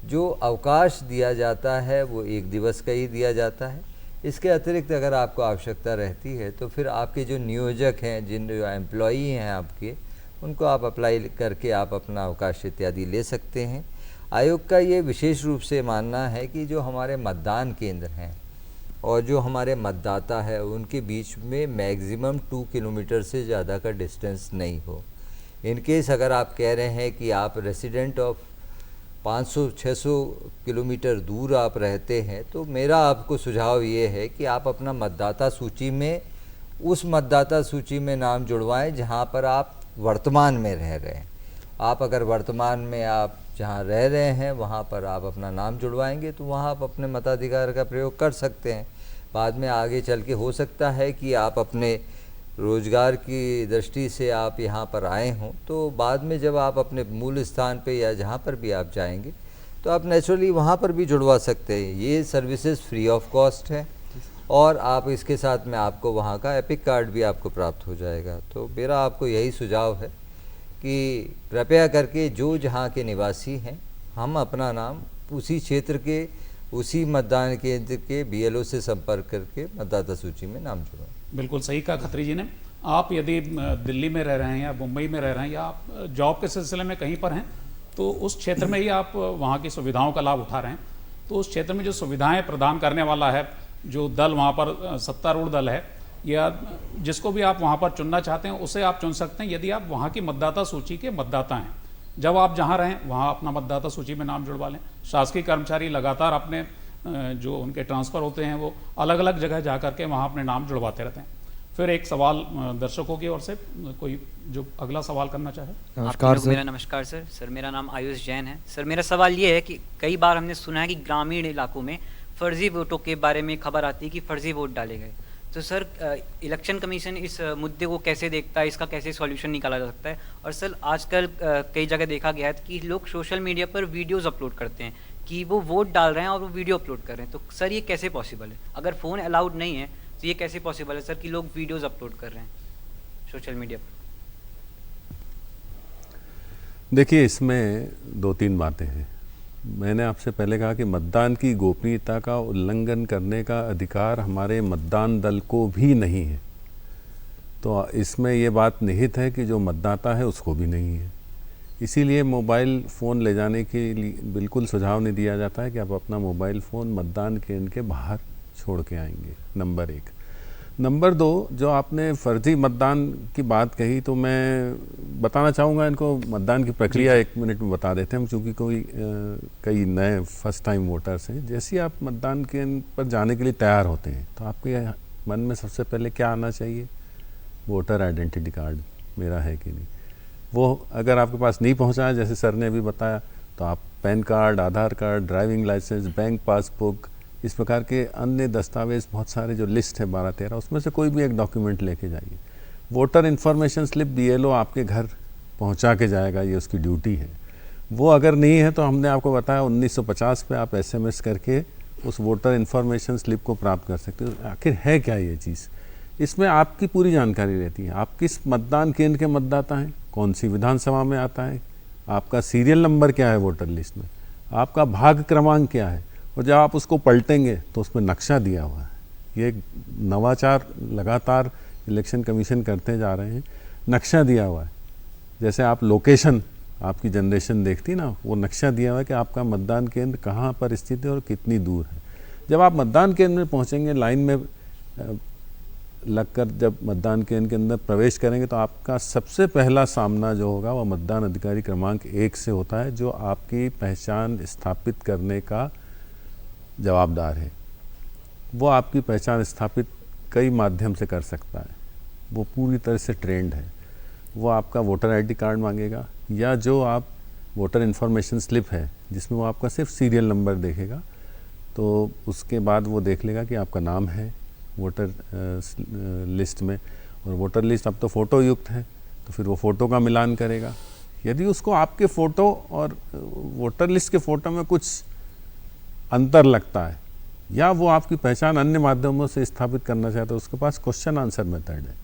जो अवकाश दिया जाता है वो 1 दिवस का ही दिया जाता है। इसके अतिरिक्त अगर आपको आवश्यकता रहती है तो फिर आपके जो नियोजक हैं, जिन जो एम्प्लॉई हैं आपके, उनको आप अप्लाई करके आप अपना अवकाश इत्यादि ले सकते हैं। आयोग का ये विशेष रूप से मानना है कि जो हमारे मतदान केंद्र हैं और जो हमारे मतदाता है उनके बीच में मैक्सिमम 2 किलोमीटर से ज़्यादा का डिस्टेंस नहीं हो। इनकेस अगर आप कह रहे हैं कि आप रेसिडेंट ऑफ 500-600 किलोमीटर दूर आप रहते हैं, तो मेरा आपको सुझाव ये है कि आप अपना मतदाता सूची में उस मतदाता सूची में नाम जुड़वाएं जहां पर आप वर्तमान में रह रहे हैं। आप अगर वर्तमान में आप जहां रह रहे हैं वहां पर आप अपना नाम जुड़वाएंगे तो वहां आप अपने मताधिकार का प्रयोग कर सकते हैं। बाद में आगे चल के हो सकता है कि आप अपने रोज़गार की दृष्टि से आप यहाँ पर आए हों, तो बाद में जब आप अपने मूल स्थान पे या जहाँ पर भी आप जाएंगे तो तो आप नेचुरली वहाँ पर भी जुड़वा सकते हैं। ये सर्विसेज फ्री ऑफ कॉस्ट है और आप इसके साथ में आपको वहाँ का एपिक कार्ड भी आपको प्राप्त हो जाएगा। तो मेरा आपको यही सुझाव है कि कृपया करके जो जहाँ के निवासी हैं, हम अपना नाम उसी क्षेत्र के उसी मतदान केंद्र के BLO से संपर्क करके मतदाता सूची में नाम जुड़वाएं। बिल्कुल सही कहा खत्री जी ने। आप यदि दिल्ली में रह रहे हैं या मुंबई में रह रहे हैं या आप जॉब के सिलसिले में कहीं पर हैं, तो उस क्षेत्र में ही आप वहाँ की सुविधाओं का लाभ उठा रहे हैं, तो उस क्षेत्र में जो सुविधाएं प्रदान करने वाला है, जो दल वहाँ पर सत्तारूढ़ दल है या जिसको भी आप वहाँ पर चुनना चाहते हैं, उसे आप चुन सकते हैं यदि आप वहाँ की मतदाता सूची के मतदाता हैं। जब आप जहाँ रहें वहाँ अपना मतदाता सूची में नाम जुड़वा लें। शासकीय कर्मचारी लगातार अपने जो उनके ट्रांसफ़र होते हैं वो अलग अलग जगह जा करके वहाँ अपने नाम जुड़वाते रहते हैं। फिर एक सवाल दर्शकों की ओर से, कोई जो अगला सवाल करना चाहे। नमस्कार सर। नमस्कार सर। सर मेरा नाम आयुष जैन है। सर मेरा सवाल ये है कि कई बार हमने सुना है कि ग्रामीण इलाकों में फर्जी वोटों के बारे में खबर आती है कि फर्जी वोट डाले गए। तो सर इलेक्शन कमीशन इस मुद्दे को कैसे देखता है, इसका कैसे सॉल्यूशन निकाला जा सकता है? और सर आजकल कई जगह देखा गया है कि लोग सोशल मीडिया पर वीडियोस अपलोड करते हैं कि वो वोट डाल रहे हैं और वो वीडियो अपलोड कर रहे हैं। तो सर ये कैसे पॉसिबल है? अगर फ़ोन अलाउड नहीं है तो ये कैसे पॉसिबल है सर कि लोग वीडियोस अपलोड कर रहे हैं सोशल मीडिया पर? देखिए, इसमें 2-3 बातें हैं। मैंने आपसे पहले कहा कि मतदान की गोपनीयता का उल्लंघन करने का अधिकार हमारे मतदान दल को भी नहीं है। तो इसमें ये बात निहित है कि जो मतदाता है उसको भी नहीं है। इसीलिए मोबाइल फ़ोन ले जाने के लिए बिल्कुल सुझाव नहीं दिया जाता है कि आप अपना मोबाइल फ़ोन मतदान केंद्र के बाहर छोड़ के आएंगे, नंबर 1। नंबर 2, जो आपने फर्जी मतदान की बात कही, तो मैं बताना चाहूँगा इनको मतदान की प्रक्रिया 1 मिनट में बता देते हैं हम, चूँकि कई नए फर्स्ट टाइम वोटर्स हैं। जैसे ही आप मतदान केंद्र पर जाने के लिए तैयार होते हैं तो आपके मन में सबसे पहले क्या आना चाहिए? वोटर आइडेंटिटी कार्ड मेरा है कि नहीं। वो अगर आपके पास नहीं पहुँचा है, जैसे सर ने अभी बताया, तो आप PAN card, Aadhaar card, driving licence, bank passbook, इस प्रकार के अन्य दस्तावेज़ बहुत सारे जो लिस्ट है 12-13, उसमें से कोई भी एक डॉक्यूमेंट लेके जाइए। वोटर इन्फॉर्मेशन स्लिप BLO आपके घर पहुंचा के जाएगा, ये उसकी ड्यूटी है। वो अगर नहीं है तो हमने आपको बताया 1950 पे आप SMS करके उस वोटर इन्फॉर्मेशन स्लिप को प्राप्त कर सकते हो। आखिर है क्या ये चीज़? इसमें आपकी पूरी जानकारी रहती है। आप किस मतदान केंद्र के मतदाता हैं, कौन सी विधानसभा में आता है, आपका सीरियल नंबर क्या है वोटर लिस्ट में, आपका भाग क्रमांक क्या है, और जब आप उसको पलटेंगे तो उसमें नक्शा दिया हुआ है। ये नवाचार लगातार इलेक्शन कमीशन करते जा रहे हैं। नक्शा दिया हुआ है, जैसे आप लोकेशन, आपकी जनरेशन देखती ना, वो नक्शा दिया हुआ है कि आपका मतदान केंद्र कहाँ पर स्थित है और कितनी दूर है। जब आप मतदान केंद्र में पहुँचेंगे, लाइन में लगकर जब मतदान केंद्र के अंदर प्रवेश करेंगे, तो आपका सबसे पहला सामना जो होगा वो मतदान अधिकारी क्रमांक 1 से होता है, जो आपकी पहचान स्थापित करने का जवाबदार है। वो आपकी पहचान स्थापित कई माध्यम से कर सकता है, वो पूरी तरह से ट्रेंड है। वो आपका वोटर ID कार्ड मांगेगा, या जो आप वोटर इन्फॉर्मेशन स्लिप है जिसमें वो आपका सिर्फ सीरियल नंबर देखेगा, तो उसके बाद वो देख लेगा कि आपका नाम है वोटर लिस्ट में, और वोटर लिस्ट अब तो फ़ोटो युक्त है, तो फिर वो फ़ोटो का मिलान करेगा। यदि उसको आपके फ़ोटो और वोटर लिस्ट के फ़ोटो में कुछ अंतर लगता है, या वो आपकी पहचान अन्य माध्यमों से स्थापित करना चाहता है, उसके पास क्वेश्चन आंसर मेथड है।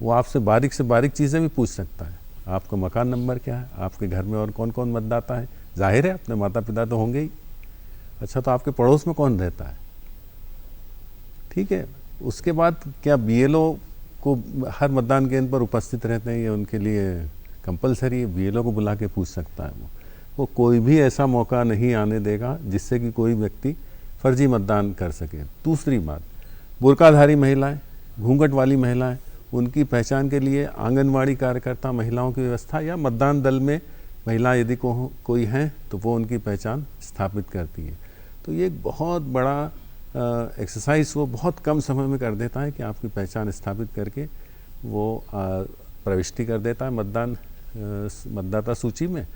वो आपसे बारीक से बारीक चीज़ें भी पूछ सकता है। आपका मकान नंबर क्या है, आपके घर में और कौन कौन मतदाता है, जाहिर है अपने माता पिता तो होंगे ही। अच्छा, तो आपके पड़ोस में कौन रहता है, ठीक है। उसके बाद क्या BLO को हर मतदान केंद्र पर उपस्थित रहते हैं, ये उनके लिए कंपलसरी है, BLO को बुला के पूछ सकता है। वो कोई भी ऐसा मौका नहीं आने देगा जिससे कि कोई व्यक्ति फर्जी मतदान कर सके। दूसरी बात, बुर्काधारी महिलाएं, घूंघट वाली महिलाएं, उनकी पहचान के लिए आंगनवाड़ी कार्यकर्ता महिलाओं की व्यवस्था, या मतदान दल में महिला यदि कोई हैं तो वो उनकी पहचान स्थापित करती है। तो ये एक बहुत बड़ा एक्सरसाइज वो बहुत कम समय में कर देता है कि आपकी पहचान स्थापित करके वो प्रविष्टि कर देता है मतदाता सूची में,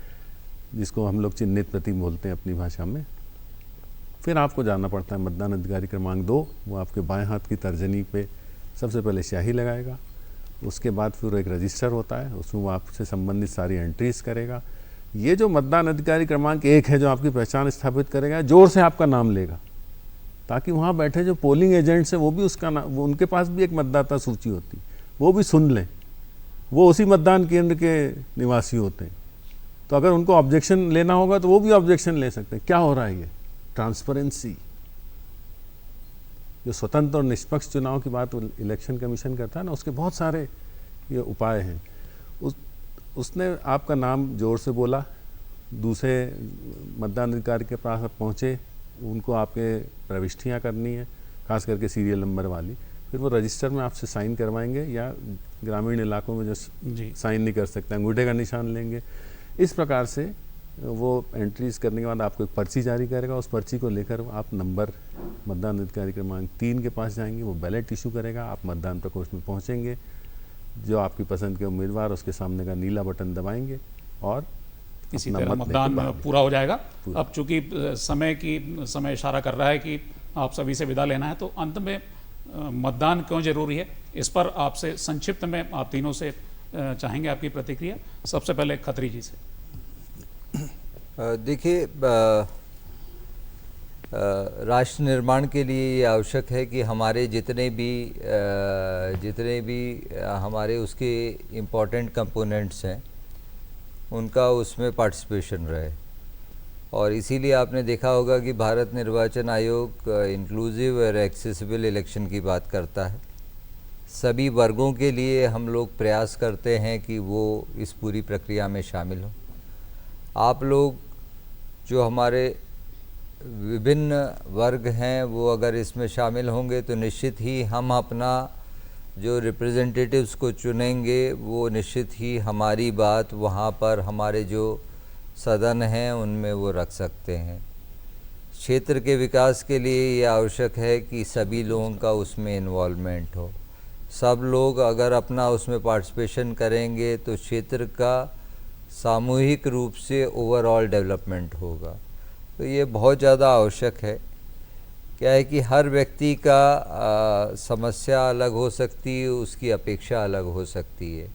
जिसको हम लोग चिन्हित प्रतीक बोलते हैं अपनी भाषा में। फिर आपको जाना पड़ता है मतदान अधिकारी क्रमांक 2, वो आपके बाएं हाथ की तर्जनी पे सबसे पहले स्याही लगाएगा। उसके बाद फिर एक रजिस्टर होता है, उसमें वो आपसे संबंधित सारी एंट्रीज करेगा। ये जो मतदान अधिकारी क्रमांक 1 है जो आपकी पहचान स्थापित करेगा, जोर से आपका नाम लेगा, ताकि वहाँ बैठे जो पोलिंग एजेंट्स हैं वो भी उसका नाम, वो उनके पास भी एक मतदाता सूची होती, वो भी सुन लें, वो उसी मतदान केंद्र के निवासी होते हैं। तो अगर उनको ऑब्जेक्शन लेना होगा तो वो भी ऑब्जेक्शन ले सकते हैं। क्या हो रहा है? ये ट्रांसपेरेंसी, जो स्वतंत्र और निष्पक्ष चुनाव की बात इलेक्शन कमीशन करता है ना, उसके बहुत सारे ये उपाय हैं। उसने आपका नाम जोर से बोला, दूसरे मतदान अधिकारी के पास आप पहुँचे, उनको आपके प्रविष्टियाँ करनी है, खास करके सीरियल नंबर वाली, फिर वो रजिस्टर में आपसे साइन करवाएंगे, या ग्रामीण इलाकों में जो साइन नहीं कर सकते अंगूठे का निशान लेंगे। इस प्रकार से वो एंट्रीज करने के बाद आपको एक पर्ची जारी करेगा, उस पर्ची को लेकर आप नंबर मतदान अधिकारी क्रमांक 3 के पास जाएंगे, वो बैलेट इशू करेगा, आप मतदान प्रकोष्ठ में पहुँचेंगे, जो आपकी पसंद के उम्मीदवार उसके सामने का नीला बटन दबाएंगे और इसी तरह मतदान पूरा हो जाएगा। अब चूंकि समय इशारा कर रहा है कि आप सभी से विदा लेना है, तो अंत में मतदान क्यों जरूरी है, इस पर आपसे संक्षिप्त में आप तीनों से चाहेंगे आपकी प्रतिक्रिया। सबसे पहले खत्री जी से। देखिए, राष्ट्र निर्माण के लिए ये आवश्यक है कि हमारे जितने भी हमारे उसके इम्पोर्टेंट कंपोनेंट्स हैं उनका उसमें पार्टिसिपेशन रहे। और इसीलिए आपने देखा होगा कि भारत निर्वाचन आयोग इंक्लूसिव और एक्सेसिबल इलेक्शन की बात करता है। सभी वर्गों के लिए हम लोग प्रयास करते हैं कि वो इस पूरी प्रक्रिया में शामिल हों। आप लोग जो हमारे विभिन्न वर्ग हैं वो अगर इसमें शामिल होंगे तो निश्चित ही हम अपना जो रिप्रेजेंटेटिव्स को चुनेंगे वो निश्चित ही हमारी बात वहाँ पर हमारे जो सदन हैं उनमें वो रख सकते हैं। क्षेत्र के विकास के लिए ये आवश्यक है कि सभी लोगों का उसमें इन्वॉल्वमेंट हो। सब लोग अगर अपना उसमें पार्टिसिपेशन करेंगे तो क्षेत्र का सामूहिक रूप से ओवरऑल डेवलपमेंट होगा। तो ये बहुत ज़्यादा आवश्यक है। क्या है कि हर व्यक्ति का समस्या अलग हो सकती है, उसकी अपेक्षा अलग हो सकती है,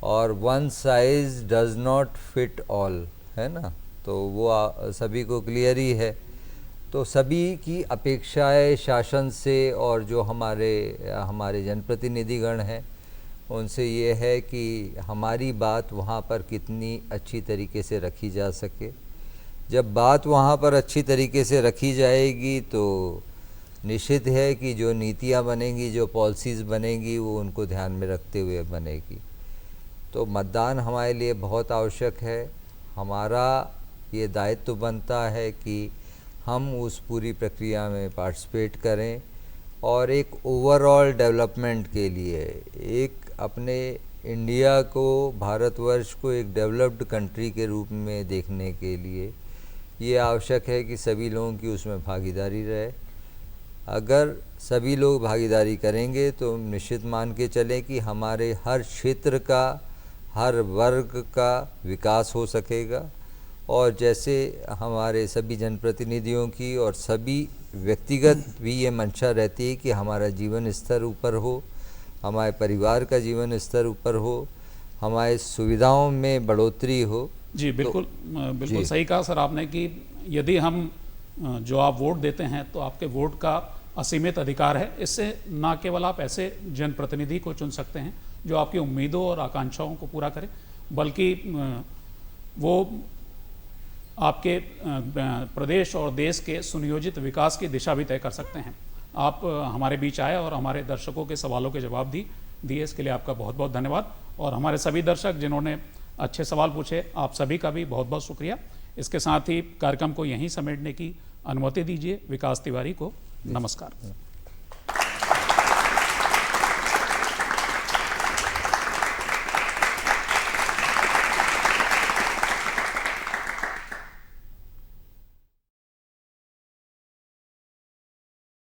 और one size does not fit all, है ना। तो वो सभी को क्लियर ही है। तो सभी की अपेक्षाएं शासन से और जो हमारे जनप्रतिनिधिगण हैं उनसे ये है कि हमारी बात वहाँ पर कितनी अच्छी तरीके से रखी जा सके। जब बात वहाँ पर अच्छी तरीके से रखी जाएगी तो निश्चित है कि जो नीतियाँ बनेंगी, जो पॉलिसीज़ बनेंगी, वो उनको ध्यान में रखते हुए बनेगी। तो मतदान हमारे लिए बहुत आवश्यक है। हमारा ये दायित्व बनता है कि हम उस पूरी प्रक्रिया में पार्टिसिपेट करें और एक ओवरऑल डेवलपमेंट के लिए, एक अपने इंडिया को, भारतवर्ष को एक डेवलप्ड कंट्री के रूप में देखने के लिए ये आवश्यक है कि सभी लोगों की उसमें भागीदारी रहे। अगर सभी लोग भागीदारी करेंगे तो निश्चित मान के चलें कि हमारे हर क्षेत्र का, हर वर्ग का विकास हो सकेगा। और जैसे हमारे सभी जनप्रतिनिधियों की और सभी व्यक्तिगत भी ये मंशा रहती है कि हमारा जीवन स्तर ऊपर हो, हमारे परिवार का जीवन स्तर ऊपर हो, हमारे सुविधाओं में बढ़ोतरी हो। जी बिल्कुल, बिल्कुल सही कहा सर आपने कि यदि हम जो आप वोट देते हैं तो आपके वोट का असीमित अधिकार है। इससे ना केवल आप ऐसे जनप्रतिनिधि को चुन सकते हैं जो आपकी उम्मीदों और आकांक्षाओं को पूरा करे, बल्कि वो आपके प्रदेश और देश के सुनियोजित विकास की दिशा भी तय कर सकते हैं। आप हमारे बीच आए और हमारे दर्शकों के सवालों के जवाब दिए, इसके लिए आपका बहुत बहुत धन्यवाद। और हमारे सभी दर्शक जिन्होंने अच्छे सवाल पूछे, आप सभी का भी बहुत बहुत शुक्रिया। इसके साथ ही कार्यक्रम को यहीं समेटने की अनुमति दीजिए विकास तिवारी को। नमस्कार।